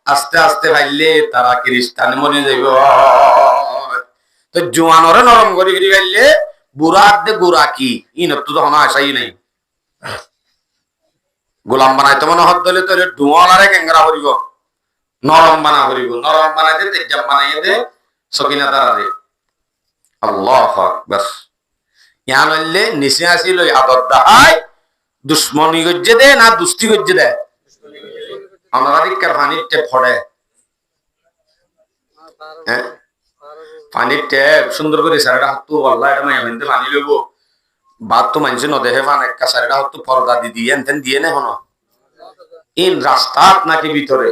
আস্তে আস্তে ভাইলে তারা খ্রিস্টান মনে যাইব তো জোয়ানরে নরম করি করি গাইলে বুড়া দে গুড়া কি ইনত তো তখন আসাই নাই গোলাম বানাইতে মনে হত দলে তোর ডুয়ালারে ক্যাংরা করিব নরম বানা করিব নরম বানাইতে তেজাম বানাইয়ে দে সকিনা তারা দে আল্লাহু আকবার ইয়ান হইলে নিচে আসিল আদর দাহাই দুশ্মনী গজ্জে দে না দুস্তি গজ্জে দে আমরা দিককার পানির টেপ ফড়ে হ্যাঁ পানির টেপ সুন্দর করে সারাটা হাত তো আল্লাহ এটা মাইয়া ভেনতে পানি লইব বাদ তো মানুষ নদেহে পান একটা সারাটা হাত তো পর্দা দি দিয়ে এনতেন দিয়ে নে হন ইন রাস্তাত নাকি ভিতরে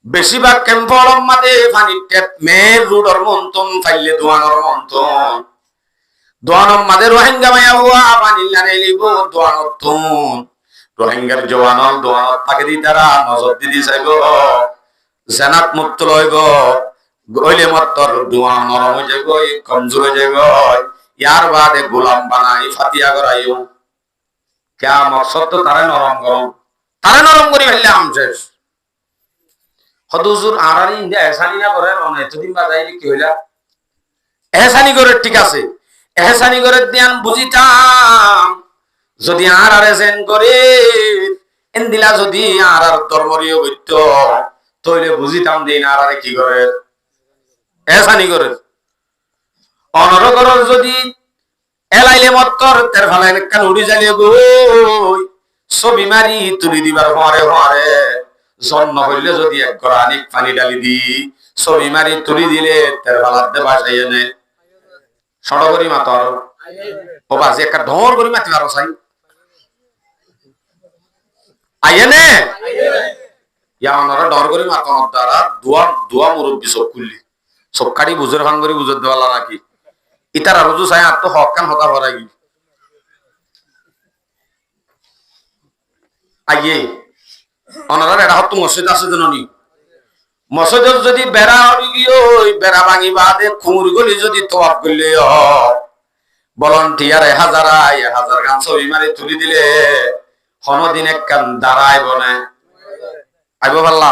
বেশিরভাগ ক্যাম্পলম মাদে পানির টেপ মের রুডর মন্তন ফাইলে দোয়ানোর মন্তন দোয়ানোর মাদে রোহিঙ্গা মায়া হুয়া পানি লানে লিব দোয়ানোর তুন রোহিঙ্গার জওয়ানল দোয়ানত তাকে দি তারা নজর দিদি চাইব জানাত মুক্ত লইব গইলে মত্তর দোয়া নরম হয়ে যাইব কমজোর হয়ে যাইব ইয়ার বাদে গোলাম বানাই ফাতিয়া করাইও ক্যা মকসদ তো তারে নরম করি ফেললে আম শেষ হদুজুর আরানি ইন্ডিয়া এহসানি না করে এতদিন বাজাইলি কি হইলা এহসানি করে ঠিক আছে এহসানি করে দিয়ান বুঝিতাম যদি আর এসেন করে এন্দিলা যদি আর ধর্মীয় গত্য তইলে বুঝিতাম দিন আর কি করে এহসানি করে অনরকর যদি এলাইলে মত্তর তের ফালাই কান উড়ি জ্বালিয়ে গই ছবি মারি তুলি দিবার হরে হরে জন্ম হইলে যদি এক গড়া আনিক পানি ডালি দি ছবি মারি তুলি দিলে তের ফালার দে বাসাই এনে সড় করি মাতর ও বাজি একটা ঢোর করি মাতি পারো চাই আইনে ইয়া অনরা ডর করি মাতর দ্বারা দুয়া মুরব্বী সব খুললি সব কাটি বুঝের ভাঙ করি বুঝে দেওয়ালা নাকি ইতার আরো চাই আর তো হক কান হতা ভরাই আইয়ে অনারার এটা হতো মসজিদ আছে জানি মসজিদ যদি বেড়া হরি গিয়ে বেড়া ভাঙি বাদে খুঁড় গলি যদি তোয়াপ করলে ভলান্টিয়ার 1000 গান ছবি মারি তুলি দিলে কোনদিন এক কান দাঁড়ায় বনে আইব পাল্লা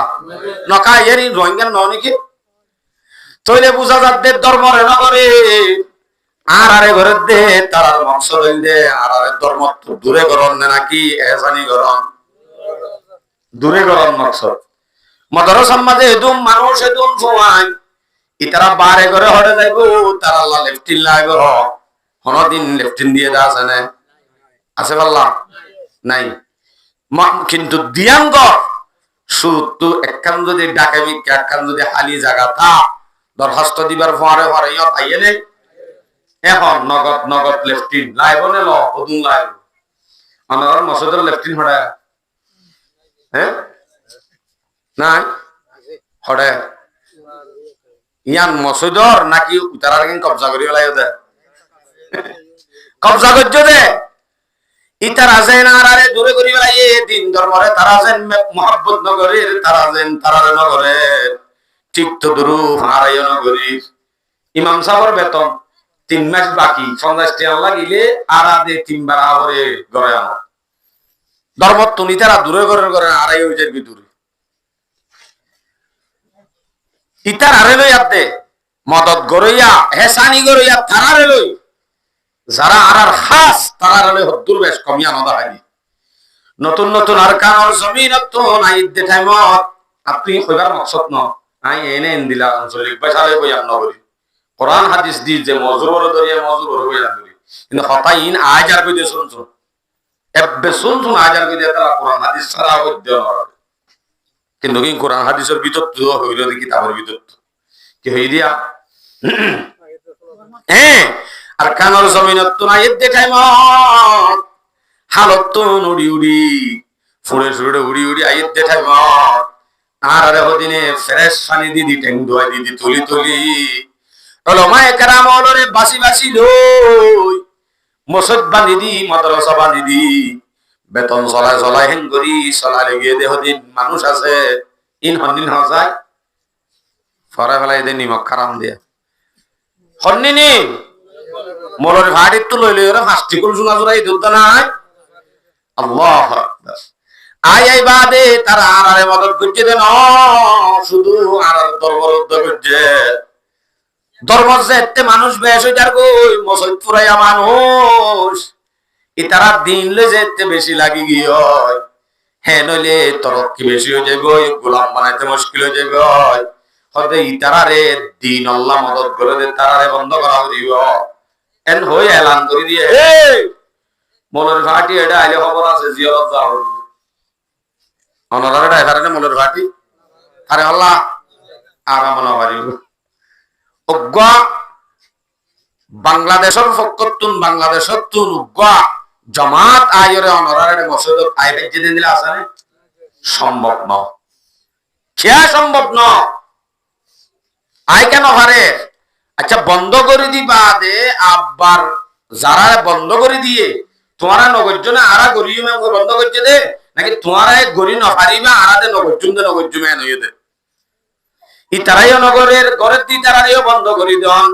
নকা এরি রোহিঙ্গা ন নাকি তইলে বুঝা যাবে ধর্ম রে নগরে আর আরে ঘরে দে তার মকসদ হইলে আর আরে ধর্ম দূরে করন নাকি এহসানি করন দূরে করন মকসদ মাদ্রাসার মাঝে এদুম মানুষ এদুম ফুয়াই ইতারা বারে ঘরে হড়ে যাইব তার আল্লাহ লেফটিন লাইব কোনদিন লেফটিন দিয়ে দা আছে না আছে পাল্লা নাই কিন্তু দিয়াঙ্গ শুধু একখান যদি ডাকামি একখান যদি হালি জায়গা তা দরখাস্ত দিবার ফরে ফরে আইয়ে এখন নগদ লেফটিন লাইব নে ল ওদুন লাইব আমার মসজিদের লেফটিন হড়া হ্যাঁ নাই হড়ে ইয়ান মসজিদর নাকি তার আগে কবজা করি ফেলাই দে কবজা করছো দে ইতার আছেন আর আরে দূরে করি ফেলাই দিন ধর্মরে তারা আছেন মহাব্বত নগরীর তারা আছেন তারার নগরে ঠিক তো দুরু হারাই নগরীর ইমাম সাহর বেতন 3 মাস বাকি 50 টাকা লাগিলে আর আদে 3 বার আবরে ঘরে আমার ধর্ম তুমি তারা দূরে করে আড়াই হয়ে যাবি দূরে ইতার আরে লই আপদে মদত গরইয়া হেসানি গরইয়া তারারে লই যারা আরার খাস তারারে লই হদ্দুর বেশ কমিয়া নদা হাই নতুন নতুন আরকান জমিন নতুন আইদ দেখাইমত আপনি কইবার মকসদ ন আই এনে দিলা আঞ্চলিক ভাষালে কই আম নগরী কোরআন হাদিস দি যে মজরুর দরিয়া মজরুর হই আনবি কিন্তু হতাইন আজ আর কই দে শুনছো এবে শুনছো আজ আর কই দে তারা কোরআন হাদিস ছাড়া হইতে না কিন্তু কি কোরআন হাদিসের ভিতর তো হইল দি কিতাবের ভিতর কি হই দিয়া আর কানর জমিনত তো না এদ দেখাই মত হালত তো উড়ি উড়ি ফুড়ে ফুড়ে উড়ি উড়ি আইত দেখাই মত আর আরে হদিনে ফ্রেশ পানি দিদি ট্যাং ধোয়া দিদি তুলি তুলি হলো মায়ে কেরাম হলরে বাসি বাসি লই মসজিদ বান্ধি দি মাদ্রাসা বান্ধি দি বেতন চলাই হেন করি চলাই লেগে দেহ দিন মানুষ আছে ইন হন্দিন হজায় ফরাই ফেলাই দে নিমখ খারাম দিয়ে হন্দিনি মোলর ভাড়িত তো লই লই ওরা ফাস্টি কুল শোনা জোড়াই দুধ নাই আল্লাহ আই বাদে তারা আরে মদত করছে দেন শুধু আর দরবার করছে ধর্ম যেতে মানুষ বেশ হয়ে যার কই মসজিদ ফুরাইয়া মানুষ ইতারা দিন লে যেতে বেশি লাগি গিয়ে হ্যাঁ নইলে তরক্কি বেশি হয়ে যাবে গোলাম বানাইতে মুশকিল হয়ে যাবে হয়তো ইতারারে দিন আল্লাহ মদত করে দে তারারে বন্ধ করা দিব এন হই এলান করে দিয়ে হে মনের ভাটি এটা আইলে খবর আছে জিয়ারত যাও অনরারে ড্রাইভারে মনের ভাটি আরে আল্লাহ আরাম না পারিব অজ্ঞা বাংলাদেশের ফকতুন বাংলাদেশের তুন উগ্গা জামাত আয়রে অনরারে মসজিদত আই বেজে দিলে আছে না সম্ভব না কে সম্ভব না আই কেন পারে আচ্ছা বন্ধ করে দিবা দে আব্বার যারা বন্ধ করে দিয়ে তোমারা নগর্য না আরা গরিব বন্ধ করছে দে নাকি তোমারা গরি না পারিবা আরাদে নগর্য নগর্য মেন হয়ে দে ই তারাইও নগরের ঘরের দি তারাইও বন্ধ করে দেন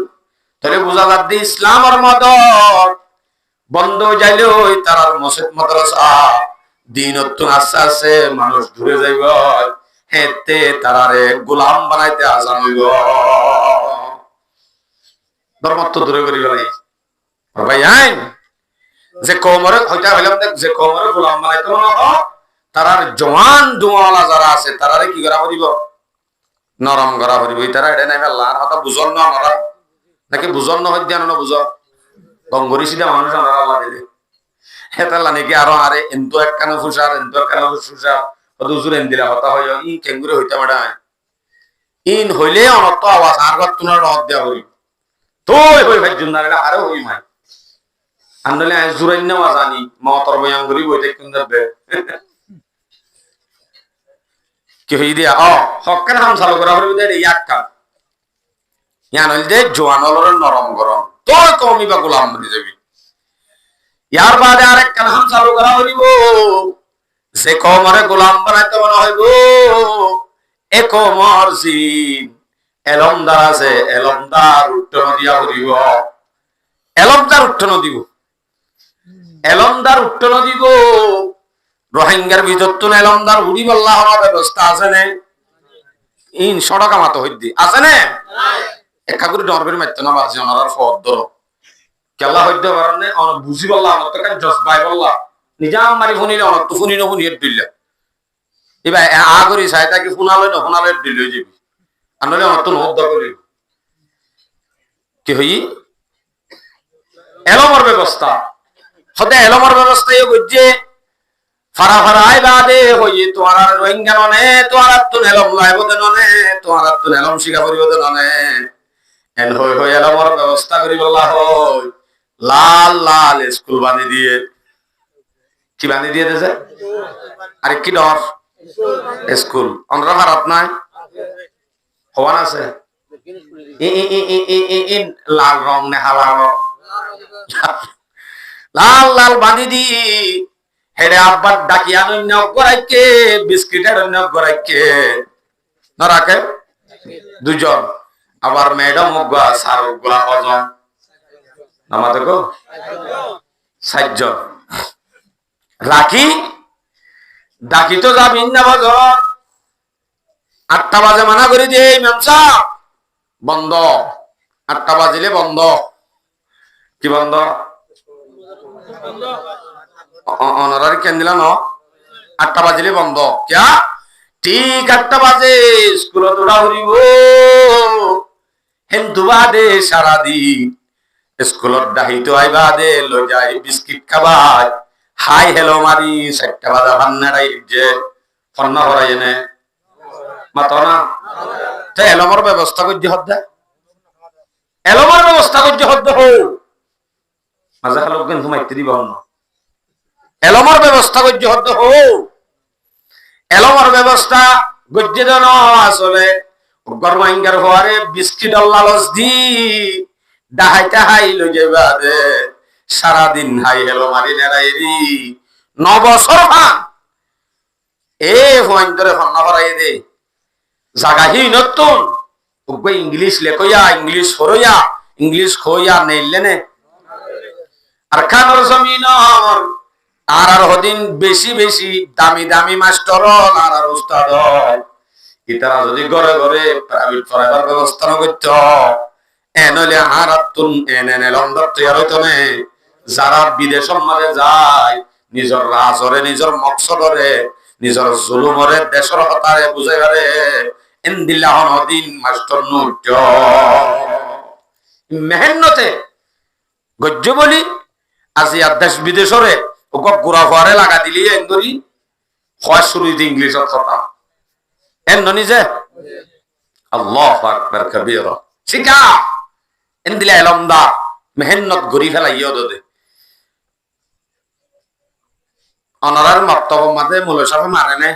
তাহলে বুঝা যাচ্ছে ইসলামের মদত বন্ধ যাইলে ওই তারার মসজিদ মাদ্রাসা দিনত আস্তে আস্তে মানুষ দূরে যাইব হেতে তারারে গোলাম বানাইতে আজান হইব ধর্মত্ব দূরে করি গেলাই ভাই আইন যে কমরে হইতা হইলাম দেখ যে কমরে গোলাম বানাইতে না তারার জওয়ান দুয়ালা যারা আছে তারারে কি করা হইব নরম করা হইব তারা এটা নাই আল্লাহর কথা বুঝল না আমরা নাকি বুঝল না হইতে না বুঝ গঙ্গরি সিধা মানুষ আমরা আল্লাহ দিলে হেতাল্লা নাকি আরো আরে এন্ত একখানা ফুসার এন্ত একখানা ফুসার হুজুর এন দিলা হতা হয় ই কেঙ্গুরে হইতা বেড়া ইন হইলে অনত আওয়াজ আর গত তুনার রদ দেয়া হই তোই হই ভাই জুন্নার আরে হই মাই আন্দলে জুরাইন না জানি মতর বয়ান করি বইতে কোন যাবে কি হই দিয়া হক্কার হাম চালু করা হইবে দে এক কাম ইয়ান হইল দে জওয়ান হলর নরম গরম তোই কমি বা গোলাম বনি যাবি ইয়ার বাদে আরেক কাম হাম চালু করা হইব সে কমরে গোলাম বানাইতে মনে হইব এ কমর জিন এলমদার আছে এলমদার উঠন দিয়া হইব এলমদার উঠন দিব এলমদার উঠন দিব রোহিঙ্গার ভিতর তো এলমদার উড়ি বল্লা হওয়ার ব্যবস্থা আছে না ইন সড়কা মাতো হইদি আছে না একা করে ডরবের মারতে না বাজি ওনার ফদ ধরো কেলা হইতে পারেন অন বুঝি বললা আমার তো কাজ জজবাই বললা নিজাম মারি ফোনিলে অন তো ফোনি নবনি হেড দিলা এবার আগরি সাইতা কি ফোনালে দিলে যাবি আনলে অন তো নদ করি কি হই এলমর ব্যবস্থা হতে এলমর ব্যবস্থা ইয়ে গজ্জে ফারা ফারা আই বাদে হই তোমার রোহিঙ্গা ননে তোমার তো এলম লাইব ননে তোমার তো এলম শিখা করিব ননে এন হই হই এলমর ব্যবস্থা করি বলা হয় লাল লাল স্কুল বানি দিয়ে কি বান্ধি দিয়ে দিয়েছে আরে কি ডর স্কুল অন্ধ্র ভারত নাই হওয়ান আছে লাল রং নে হালা রং লাল লাল বাঁধি দি হেডে আব্বার ডাকিয়া অন্য গড়াইকে বিস্কিটের অন্য গড়াইকে নরাকে দুজন আবার ম্যাডাম গুলা স্যার গুলা কজন নামাতে গো 60 জন রাখি ডাকি তো যাবি না বাজার 8টা বাজে মানা করে দিয়ে মেমসা বন্ধ 8টা বাজিলে বন্ধ কি বন্ধ অনারারি কেন দিলা ন 8টা বাজিলে বন্ধ ক্যা ঠিক 8টা বাজে স্কুলে তোরা হরিব হিন্দু বাদে সারাদিন স্কুলত ডাহিতো আইবা দে লৈ যাই বিস্কিট খাবাই হাই হেলো মারি 7টা বাজা ভান্নারাই যে ফন্না ভরাই এনে মাতো না তে এলমর ব্যবস্থা করতে হদ্দা এলমর ব্যবস্থা করতে হদ্দা হো মাজা খালো কিন্তু মাইতে দিব না এলমর ব্যবস্থা করতে হদ্দা হো এলমর ব্যবস্থা গজ্জে দেন আসলে গরমাইঙ্গার হওয়ারে বিস্কিট লালচ দি ডাহাইটা হাই লই যাইবা দে সারাদিন হাই হেলো মারি নেড়াইরি 9 বছর ভান এ হইন ধরে ফন্না ভরাই দে জাগাহি নতুন ওকে ইংলিশ লেখয়া ইংলিশ হরয়া ইংলিশ খোয়া নেইলে নে আর খানোর জমিনর আর হদিন বেশি বেশি দামি দামি মাস্টার আর উস্তাদ ইতারা যদি ঘরে ঘরে প্রাইভেট পড়াবার ব্যবস্থা করত এনলে হারাতুন এনে লন্ডন তৈরি হইতো না যারা বিদেশের মাঝে যায় নিজের রাজরে নিজের মকসদরে নিজের জুলুমরে দেশের হতারে বুঝাইবারে এন্দিল্লাহ নদিন মাস্টার নুট মেহনতে গজ্জ বলি আজি দেশ বিদেশরে ওকে গুড়া ফুয়ারে লাগা দিলি এন্দরি হয় শুরু ইংলিশত কথা এন নিজে আল্লাহু আকবার কবীরা শিখা এন্দিলা এলমদা মেহনত গরি ফেলাইও দে অনারার মক্তব মাঝে মুলে সাহেব মারে নে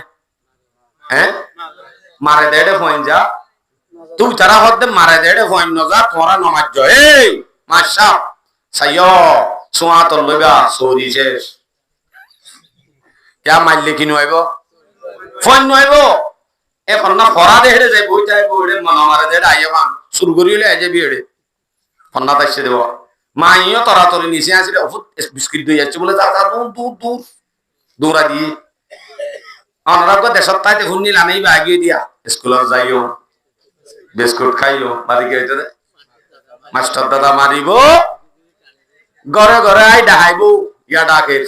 হ্যাঁ মারে দেড়ে ফোন যা তুই তারা হতে মারে দেড়ে ফোন ন যা তোরা নমাজ এই মাশা সাইয়ো সোয়া তোর লইবা সরি শেষ কে মাইলে কি নইব ফোন নইব এখন না ফরা দেড়ে যাই বইটাই বইড়ে মন মারে দেড়ে আইয়াবান শুরু করিলে আই যাবি এড়ে ফন্না তাইছে দেব মাইও তোরা তোর নিচে আসলে বিস্কিট দই যাচ্ছে বলে যা দূর দূর দূর দৌড়া দিয়ে অনারাগ দেশত তাই দেখুন নিল আনেই বাগিয়ে দিয়া স্কুলত যাইও বিস্কুট খাইও বাড়িকে হইতে দে মাস্টার দাদা মারিব ঘরে ঘরে আই ডাহাইব ইয়া ডাকে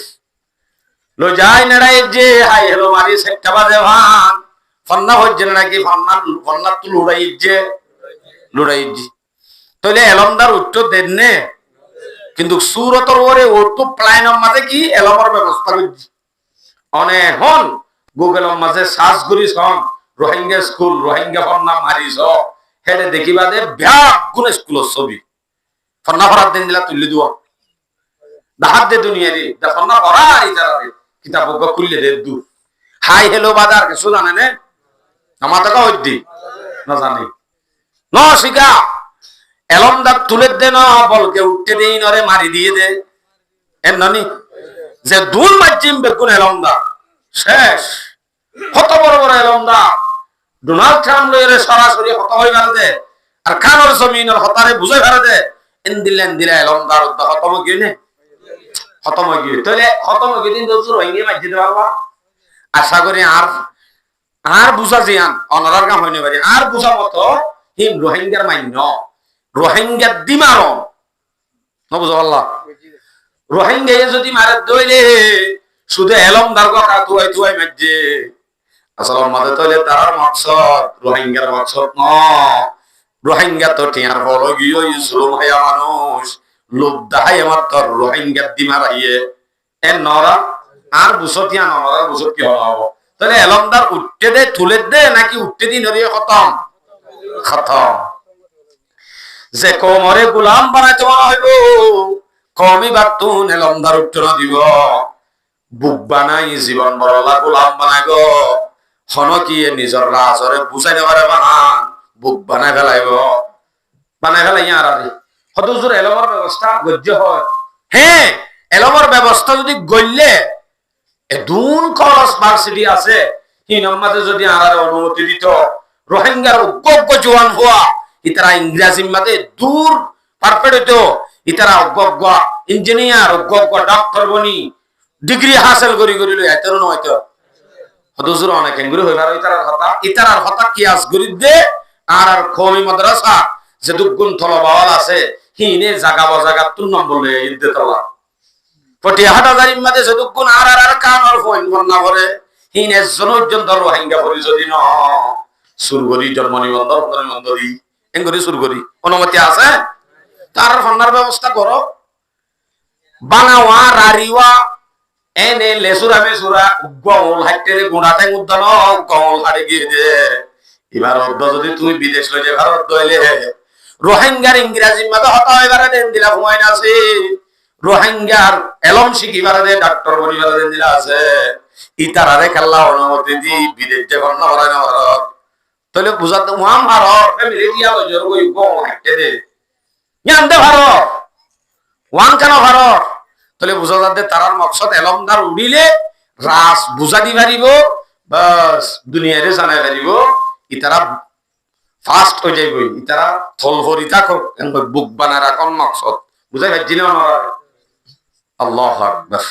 লো যাই নেড়াই যে হাই হেলো মারি 7টা বাজে ভান ফন্না হচ্ছে নাকি ফন্না তো লুড়াই তাহলে এলমদার উত্তর দেন নে কিন্তু সুরতর ওরে ও তো প্লাইনের মাঝে কি এলমর ব্যবস্থা করছি অনে হন গুগলের মাঝে সার্চ করিস হন রোহিঙ্গা স্কুল রোহিঙ্গা ফন্না মারিস হেডে দেখিবা দে ব্যাগ গুণ স্কুলের ছবি ফন্না ভরার দিন দিলা তুললে দিব দাহাত দে দুনিয়ারি দা ফন্না ভরা আই যারা দে কিতাব খুললে দে দু হাই হেলো বাজার কিছু জানে নে আমার টাকা হইদি না জানি ন শিখা এলমদার তুলে দে না বলকে উঠতে দেই নরে মারি দিয়ে দে এর নানি যে দুল মাজিম বেকুন এলমদা শেষ কত বড় বড় এলমদা ডোনাল্ড ট্রাম্প লইরে সরাসরি হত হই গেল দে আর খানোর জমিনের হতারে বুঝাই ফেলে দে এন্দিলেন দিলা এলমদার খতম গিয়ে খতম গিয়ে তাহলে খতম গিয়ে দিন দোষ রোহিঙ্গা মাজি দে বাবা আশা করি আর বুঝা জিয়ান অনারার কাম হইনি পারি আর বুঝা মতো হিম রোহিঙ্গার মান্য রোহিঙ্গা দিমার নবুঝ আল্লাহ রোহিঙ্গা যদি মারে দইলে শুধু এলমদার কথা তুয়াই তুয়াই মাঝে আসলে মাঝে তৈলে তার মকসদ রোহিঙ্গার মকসদ ন রোহিঙ্গা তো টিয়ার হলো গিয়ে জুলুম হইয়া মানুষ লোভ দাহাই আমার তোর রোহিঙ্গা দিমার আইয়ে এর নরা আর বুঝতিয়া নরা বুঝত কি হব তাহলে এলমদার উঠতে দে তুলে দে নাকি উঠতে দিন নরিয়ে খতম খতম যে কোমরে গোলাম বানাইতে মনে হইব কমি বাতুন এলমদার উত্তর দিব বুক বানাই জীবন বড়লা গোলাম বানাই গো হন কি নিজর রাজরে বুঝাই নেবারে বানান বুক বানাই ফেলাইব বানাই ফেলাই আর হদুজুর এলমর ব্যবস্থা গজ্য হয় হ্যাঁ এলমর ব্যবস্থা যদি গড়লে দুন খরচ ভার্সিটি আছে হিনম্মাতে যদি আর অনুমতি দিত রোহিঙ্গার অজ্ঞ জোয়ান হওয়া ইতারা ইংরেজি মাঝে দূর পারফেক্ট হইতো ইতারা অজ্ঞ ইঞ্জিনিয়ার অজ্ঞ ডাক্তার বনি ডিগ্রি হাসিল করি করিল এতর নয়তো হদুজুর অনেক এঙ্গুরি হইবার ইতারার হতা কি আস গরিব দে আর কওমি মাদ্রাসা যে দুগুণ থলবাওয়াল আছে হিনে জাগা বাজাগা 3 নম্বর লয়ে ইদ্দে তলা পটিয়াহাটা জারিম মাঝে যে দুগুণ আর কান আর ফোন বন্না করে হিনে জনজন ধর রোহিঙ্গা পরি যদি ন সুরগরি জন্ম নিবন্ধন এঙ্গুরি সুরগরি অনুমতি আছে তার ফন্নার ব্যবস্থা করো বানাওয়া রারিওয়া এনে লেসুরা মেসুরা গল হাইটেরে গুণাতে উদ্দান গল হাড়ে গিয়ে দে এবার অর্ধ যদি তুমি বিদেশ লইলে ভারত দইলে রোহিঙ্গার ইংরেজি মাঝে হতা এবারে দেন দিলা হুমায়ুন আছে রোহিঙ্গার এলম শিখিবারে দে ডাক্তার বনিবারে দেন দিলা আছে ইতারারে খেলা অনুমতি দি বিদেশ যে গণ হরাই না ভারত তাহলে বুঝাতে ওয়াম ভারত ফ্যামিলি দিয়া লজর কই গল হাইটেরে ইয়ান্দে ভারত ওয়ান কেন ভারত তাহলে বুঝা যাতে তারার মকসদ এলমদার উড়িলে রাস বুঝা দি পারিব বাস দুনিয়ারে জানাই পারিব ইতারা ফাস্ট হয়ে যাইব ইতারা থল ভরি থাকো বুক বানা রাখুন মকসদ বুঝাই পারছি না আল্লাহু আকবার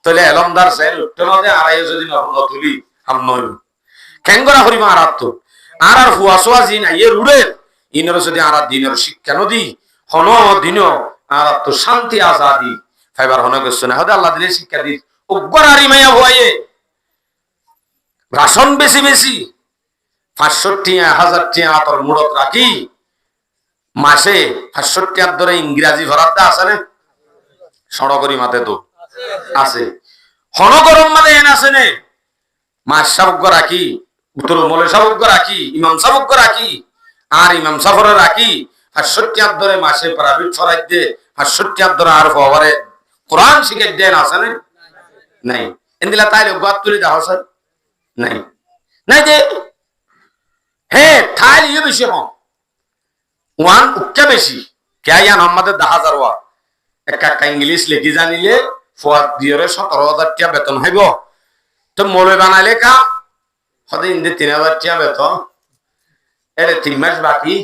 তাহলে এলমদার সেল উঠতে আড়াই যদি নতুলি হাম নইল কেঙ্গরা হরি মারাত তো আর হুয়াসোয়া জিন আইয়ে রুড়ে ইনর যদি আর দিনের শিক্ষা নদী হন দিন আর তো শান্তি আজাদি ফাইবার হন গেছে না হদে আল্লাহ দিলে শিক্ষা দি উগ্রারি মাইয়া ভয়ে রাশন বেশি বেশি 500 টিয়া 1000 টিয়া তোর মুড়ত রাখি মাসে 500 টিয়ার ধরে ইংরেজি ভরাতে আছে না সড়করি মাতে তো আছে হন গরম মানে এন আছে নে মাস সাবক রাখি উত্তর মলে সাবক রাখি ইমাম সাবক রাখি আর ইমাম সাফরে রাখি 500 টিয়ার ধরে মাসে প্রাইভেট ফরাই দে 500 টিয়ার ধরে আর ফওয়ারে কোরআন শিখে দেন আছে না নাই এন্দিলা তাইলে গাত তুলি দাও স্যার নাই নাই দে হে থাইল ইয়ে বেশি কম ওয়ান উক্কা বেশি কে ইয়ান আমাদের 10000 ওয়া একটা ইংলিশ লিখি জানিলে ফোয়াত দিয়ে 17000 টাকা বেতন হইব তো মলে বানাইলে কা হদে ইন্দে 3000 টাকা বেতন এর 3 মাস বাকি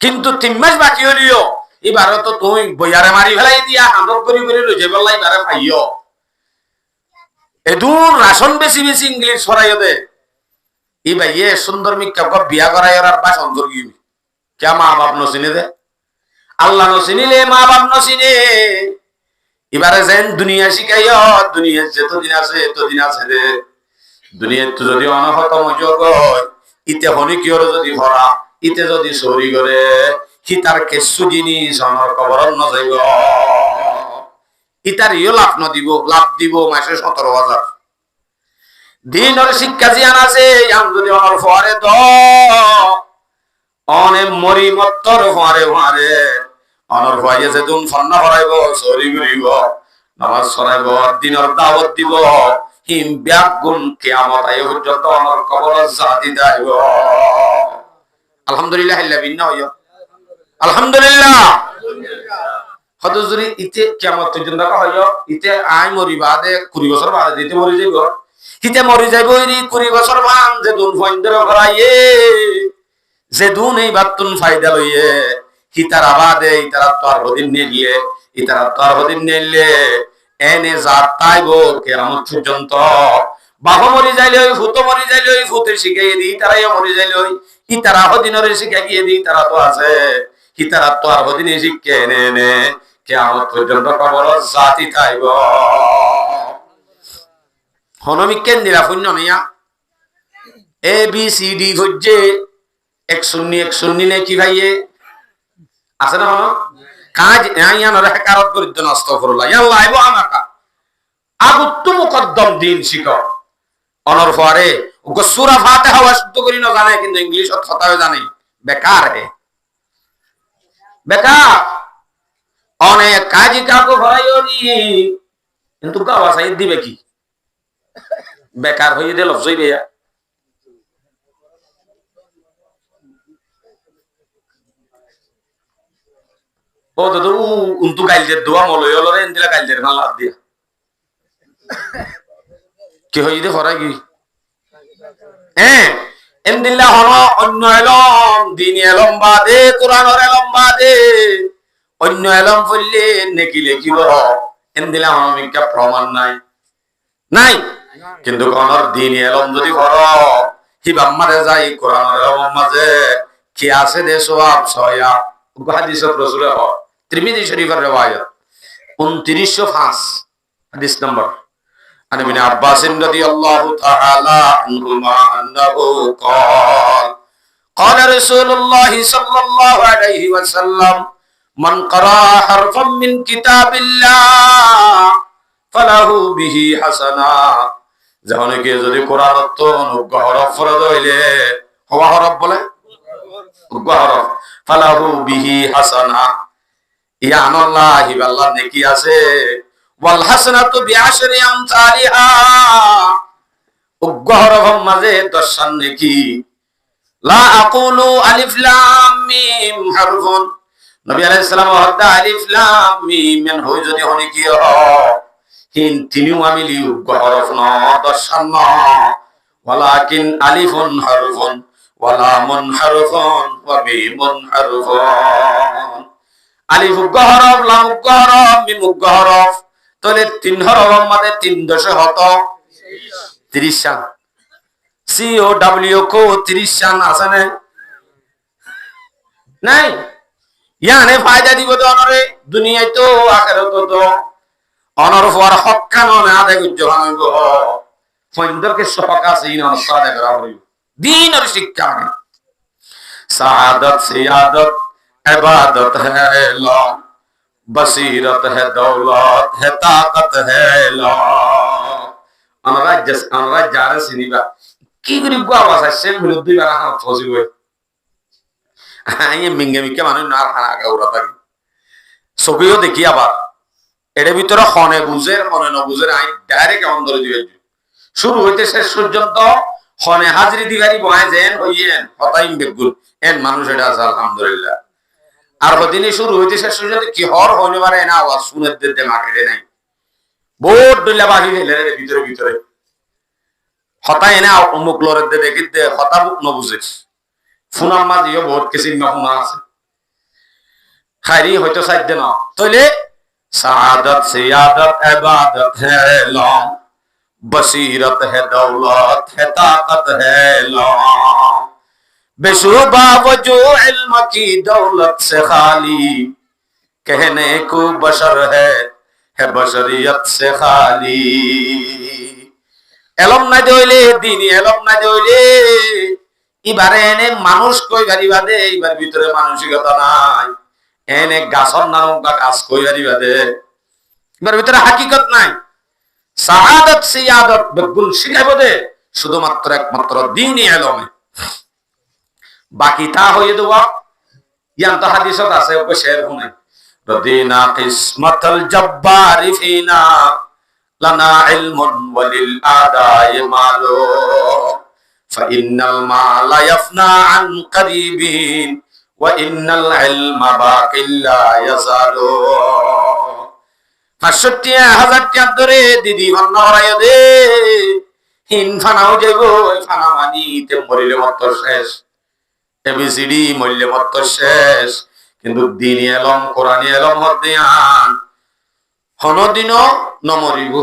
কিন্তু 3 মাস বাকি হলিও এবারে তো তুই বইয়ারে মারি ফেলাই দিয়া হামর করি লই যাবে লাই বারে পাইও এদুর রাশন বেশি বেশি ইংলিশ ছড়াইও দে ই ভাই এ সুন্দর মিক্কা গো বিয়া করাই আর বাস অন্তর কি কে মা বাপ নসিনে দে আল্লাহ নসিনিলে মা বাপ নসিনে এবারে যেন দুনিয়া শিখাইও দুনিয়া যতদিন আছে ততদিন আছে রে দুনিয়া তো যদি অনহত মজগ ইতে হনি কিওর যদি ভরা ইতে যদি চুরি করে হিতার কেসু জিনিস আমার কবর ন যাইব ইতার ইও লাভ দিব মাসে 17000 দিনের শিক্ষা জিয়ান আছে আম যদি আমার ফরে দ অনে মরি মত্তর ফরে অনর ভাইয়ে যে দুন ফন্না ভরাইব চুরি করিব নামাজ ছড়াইব দিনের দাওয়াত দিব হিম ব্যাগুন কিয়ামত আই পর্যন্ত আমার কবর জাতি দাইব আলহামদুলিল্লাহ ইল্লা হইয়া আলহামদুলিল্লাহ হদুজুরি ইতে কিয়ামত পর্যন্ত হইয়া ইতে আই মরিবা দে 20 বছর বাদে দিতে মরি যাইব হিতে মরি যাইব এরি 20 বছর মান যে দুন ফন্ডের ভরাইয়ে যে দুন এই বাতুন ফায়দা লইয়ে হিতার আবাদে ইতারা তো আর হদিন নিয়ে ইতারা তো আর হদিন নিলে এনে যা তাইব কিয়ামত পর্যন্ত বাবা মরি যাইলে ওই ফুতো মরি যাইলে ওই ফুতে শিখাইয়ে দিই তারাই মরি যাইলে ওই ইতারা হদিনরে শিখাই গিয়ে দিই তারা তো আছে ইতারা তো আর হদিনে শিখে এনে কিয়ামত পর্যন্ত কবর জাতি তাইব হনমি কেন দিলা শূন্য মিয়া এ বি সি ডি হচ্ছে 1 নে কি ভাইয়ে আছে না হন কাজ ইয়ানরে কারত করিত নষ্ট করলা আল্লাহ আইবো আমাকা আগুত্তু মুকদ্দম দিন শিখো অনর পরে ওকে সূরা ফাতিহা শুদ্ধ করি না জানে কিন্তু ইংলিশ কথাও জানে বেকার হে বেকার অনেক কাজী কাকু ভরাইও নি কিন্তু গাওয়া সাইড দিবে কি বেকার হয়ে দিল লফজই বেয়া ও তো উন্তু গাইলদের দোয়া মলয় হলো রে ইন্দিরা গাইলদের না লাভ দিয়া কি হই দে ফরাই কি হ্যাঁ এন্দিল্লা হলো অন্য এলম দিন এলম বাদে কোরআনের এলম বাদে অন্য এলম পড়লে নেকি লেখিব এন্দিল্লা অনামিকা প্রমাণ নাই নাই কিন্তু কোরআনের দিন এলম যদি কর হিবাম মারে যাই কোরআনের এলম মাঝে কি আছে দে সওয়াব ছয়া হাদিস রাসূল তিরমিজি শরীফের riwayat 2905 হাদিস নম্বর عن ابن عباس رضي الله تعالى عنهما أنه قال قال رسول الله صلى الله عليه وسلم من قرأ حرفا من كتاب الله فله به حسنة যখন কি যদি কোরআন তো অনুগ্রহ হরফ ফরজ হইলে হওয়া হরফ বলে অনুগ্রহ হরফ ফালাহু বিহি হাসানা ইয়া আনাল্লাহি আল্লাহ নেকি আছে ওয়াল হাসানাতু বিআশরি আমসালিহা উগ্রহরফের মাঝে 10 নেকি লা আকুলু আলিফ লাম মিম হারফুন নবী আলাইহিস সালাম হদা আলিফ লাম মিম মেন হই যদি হনি কি হ হিন তিনিও আমিলি উগ্রহরফ ন 10 ন ওয়ালাকিন আলিফুন হারফুন ওয়া লামুন হারফুন ওয়া মিমুন হারফুন আলিফ উগ্রহরফ লাম উগ্রহরফ মিম উগ্রহরফ তাহলে 3 হরফের মধ্যে 3 দশে হতো 30 শান সি ও ডব্লিউ কো 30 শান আছে না নাই ইয়ানে ফায়দা দিব তো অনরে দুনিয়ায় তো আখিরাতে তো অনর ফর হক কানুন আদায় করতে হইব ফইন্দরকে সহক আছে ইন অনসাদে করা হইব দ্বীন আর শিক্ষা সাআদত সিয়াদত ইবাদত है ला बसीरत है दौलत है ताकत है ला अनराज जारे सिनिबा কি করি গাওয়া আছে বিরুদ্ধে বারা হাত ফসিব আই মিঙ্গে মিকে মানুষ না খানা গাউরা থাকি ছবিও দেখি আবার এর ভিতরে খনে বুঝে খনে ন বুঝে আই ডাইরেক্ট অন্তরে দিয়ে শুরু হইতে শেষ পর্যন্ত খনে হাজিরি দিগারি বয় যেন হইয়েন হতাইম বেগুল এন মানুষ এটা আছে আলহামদুলিল্লাহ আর হদিনে শুরু হইতে শেষ পর্যন্ত কি হর হইনে পারে না আওয়াজ শুনে দিতে মার্কেটে নাই বোর্ড দিলা বাহি হেলে ভিতরে ভিতরে হতাই না অমুক লরে দে দেখিতে হতা বুক ন বুঝিস ফুনার মাঝিও বহুত কিছু নহুনা আছে খাইরি হয়তো সাইড দে না তইলে সাআদত সিয়াদত ইবাদত है लौम बसीरत है दौलत है ताकत है लौम बेशुबा वजू इल्म की दौलत से खाली कहने को बशर है बशरियत से खाली এলম না দইলে দিন এলম না দইলে এবারে এনে মানুষ কই গাড়ি বাদে এইবার ভিতরে মানসিকতা নাই এনে গাছর নাম বা গাছ কই গাড়ি বাদে এবার ভিতরে হাকিকত নাই সাআদত সিয়াদত বেগুল শিখাইব দে শুধুমাত্র একমাত্র দ্বীনি এলমে বাকি তা হয়ে দেওয়া ইয়ান তো হাদিসত আছে ওকে শের শুনে রদিনা কিসমাতাল জব্বারি ফিনা লানা ইলমুন ওয়ালিল আদায়ে মালু ফাইন্নাল মালা ইয়াফনা আন করিবিন ওয়া ইন্নাল ইলমা বাকিল লা ইয়াজালু ৬৫,০০০ টাকা ধরে দিদি অন্য হরাইয়া দে হিন ফানাও যাইব ওই ফানা মানিতে মরিলে মত শেষ এবিসিডি মূল্য মত শেষ কিন্তু দিনী এলম কোরআনী এলম হদিয়ান হনদিন নমরিব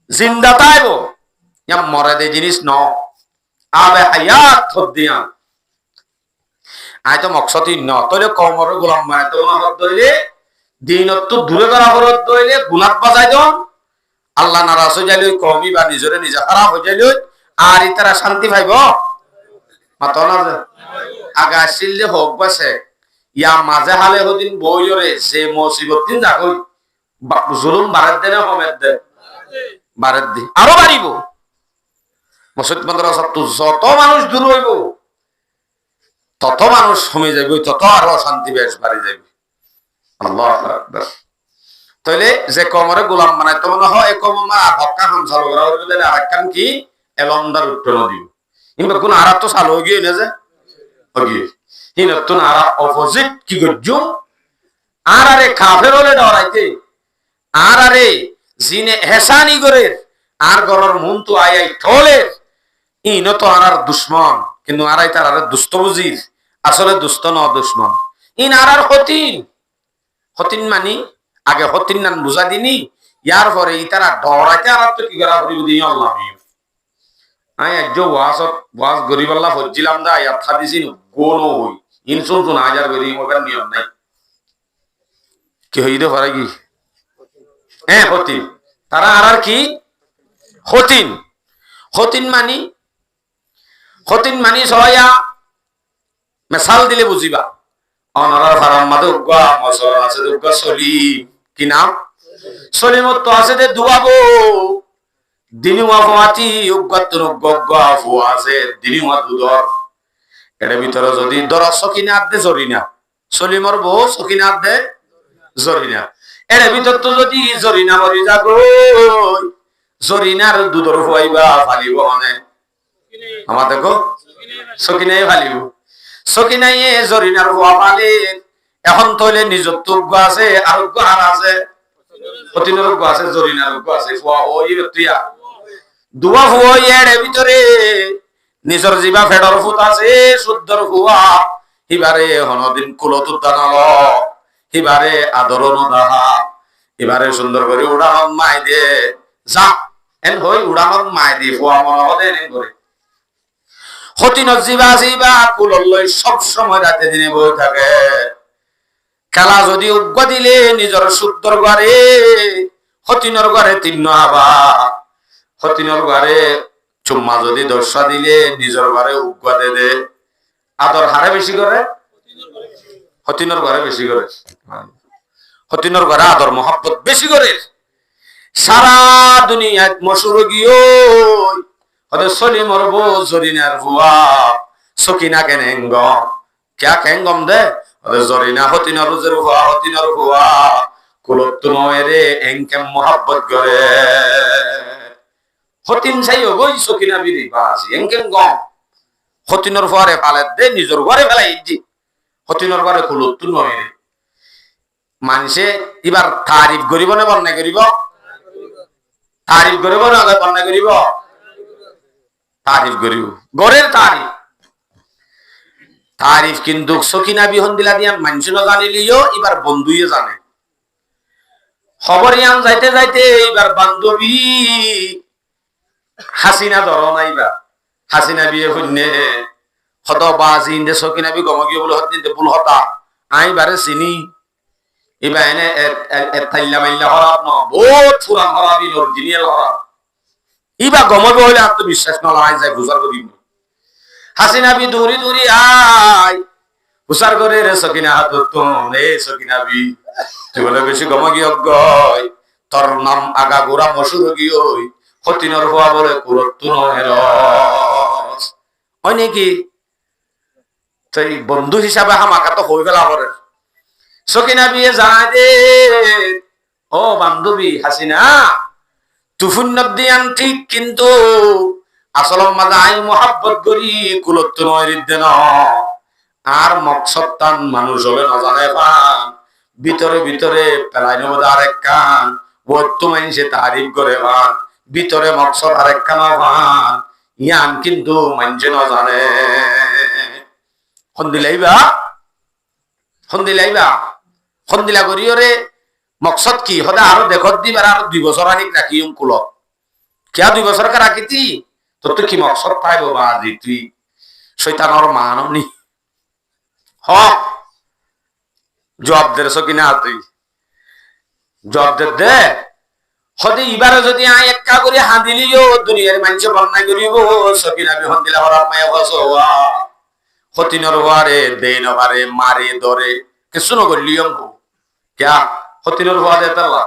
জিন্দা তাইব ইয়া মরে দে জিনিস ন আবে হায়াত হদিয়ান আই তো মকসদি ন তলে কমর গোলাম মানে তো হদ দইলে দিনত তো দূরে করা হরত দইলে গুনাত বাজাই দন আল্লাহ নারাজ হয়ে যাইলে কমি বা নিজরে নিজে খারাপ হয়ে যাইলে আর ইতারা শান্তি পাইব মাতো না আগা আসলে হোক বাসে ইয়া মাঝে হালে হদিন বইরে সে মুসিবত দিন যাকই জুলুম বাড়াত দে না কমেত দে বাড়াত দি আরো বাড়িব মসজিদ মাদ্রাসা তো যত মানুষ দূর হইব তত মানুষ কমে যাইব তত আরো শান্তি বেশ বাড়ি যাইবে আল্লাহু আকবার তাহলে যে কমরে গোলাম বানায় তো মনে হয় কম হক্কা খান চালু করা হলে আরেকখান কি এলন্দার উত্তর দিব কিন্তু কোন আর তো চালু গিয়ে না যে গিয়ে হিনতুন আর অপোজিট কি গজ্জুম আর আরে কাফের হলে ডরাইতে আর আরে জিনে হেসানি করে আর গরর মন তো আই ঠলে ইনো তো আর দুশ্মন কিন্তু আরাই তার আর দুষ্ট বুঝির আসলে দুষ্ট ন দুশ্মন ইন আর হতিন হতিন মানি আগে হতিন নান বুঝা দিনি ইয়ার পরে ইতারা ডরাইতে আর তো কি করা করিব দিই আল্লাহ আই আজ ওয়াজ গরিব আল্লাহ ফজিলাম দা ইয়া থাদিসিন গোনো হই ইনসুন তো হাজার গরি মোবাইল নিয়ম নাই কি হইতে পারে কি হ্যাঁ হতিন তারা আর কি হতিন হতিন মানি সয়া মেসাল দিলে বুঝিবা অনরার ফারাম মাদে উগা মসল আছে উগা সলিম কি নাম সলিমত তো আছে দে দুয়াবো দিনি ওয়াফাতি উগাতুন গগা ফু আছে দিনি ওয়া দুদর এর ভিতরে যদি দর সকিনা দে জরিনা সলিমর বউ সকিনা দে জরিনা এর ভিতর তো যদি জরিনা মরি যাগো জরিনার দুদর হইবা ফালিব মানে আমার দেখো সকিনাই ফালিব সকিনাই জরিনার হওয়া ফালে এখন তইলে নিজত্ব আছে আর আর আছে অতিনর আছে জরিনার আছে ফুয়া ওই তুইয়া দুয়া ফুয়া এর ভিতরে নিজর জিবা ফেডর ফুট আছে শুদ্ধর ফুয়া হিবারে হনদিন কুলত দানাল হিবারে আদর নদাহা এবারে সুন্দর করে উড়ান মাই দে যা এন হই উড়ানোর মাই দি ফুয়া মনে হদে এনে করে হতিনর জিবা কুললৈ সব সময় রাতে দিনে বই থাকে খেলা যদি উগ্র দিলে নিজর শুদ্ধর ঘরে হতিনর ঘরে তিন্ন আবা হতিনর ঘরে চুম্মা যদি দর্শা দিলে নিজর ঘরে উগ্র দে আদর হারে বেশি করে হতিনর ঘরে বেশি করে হতিনর ঘরে আদর মহব্বত বেশি করে সারা দুনিয়াত মশুর গিয়ে হতে সলিমর বউ জরিনার ভুয়া সকিনা কেনেঙ্গ ক্যা কেঙ্গম দে জরিনা হতিনর ভুয়া হতিনর ভুয়া কুলত নয়রে এঙ্কেম মহব্বত করে হতিন চাই গই সকিনা বিরি বাস এঙ্কেম গম হতিনর ভুয়ারে পালে দে নিজর ঘরে ফেলাই দি হতিনর ঘরে কুলত নয়রে মানুষে এবার তারিফ করিব না বন্যায় করিব তারিফ করিব না বন্যায় করিব তারিফ করিব গড়ের তারিফ কিন্তু সকিনা বিহন দিলা দিয়া মানুষ না জানিলিও এবার বন্ধুয়ে জানে খবর ইয়ান যাইতে যাইতে এবার বান্ধবী হাসিনা ধর নাইবা হাসিনা বিয়ে হইনে হত বাজি ইন্দে সকিনা বি গমগিয়ে বলে হত দিতে ভুল হতা আই বারে চিনি এবার এনে থাইলা মাইলা হরাব ন বহুত ফুরান হরাবি অরিজিনাল হরাব ইবা গমবে হইলে আত্মবিশ্বাস নলাই যায় বুঝার করি হাসিনা বি দূরি আয় বুঝার করে রে সকিনা হাত রে সকিনা বি তুই বলে বেশি গমগি অজ্ঞয় তোর নাম আগা গোড়া মশুর গিয়ে হতিনর হওয়া বলে কুরত্তু নহের হয় নাকি তাই বন্ধু হিসাবে হামাকা তো হয়ে গেল আমার সকিনা বিয়ে জানায় দে ও বান্ধবী হাসিনা তুফুন নদিয়ান ঠিক কিন্তু আসল মাঝে আই মহাব্বত করি কুলত্ব নয় দেন আর মকসদ টান মানুষ হবে না জানে পান ভিতরে পেলাই নেব আরেক কান বর্তু মানুষে তারিফ করে পান ভিতরে মকসদ আরেক কান পান ইয়ান কিন্তু মানুষে না জানে সন্দিলা করিওরে মকসদ কি হদে আরো দেখত দিবার আর 2 বছর আনিক রাখি কুলত কিয়া 2 বছর কা রাখিতি তোর তো কি মকসদ পাইব বাজি তুই শয়তানর মাননি হ জবাব দে সকিনা তুই জবাব দে হদে ইবারে যদি আই একা করে হাঁদিলিও দুনিয়ার মানুষ বন্যায় করিব সকিনা বিহন দিলা হরা মায়া হসওয়া হতিনর ওয়ারে দেনবারে মারে দরে কিছু ন করলিও ক্যা হতিনর হওয়া দেতাল্লা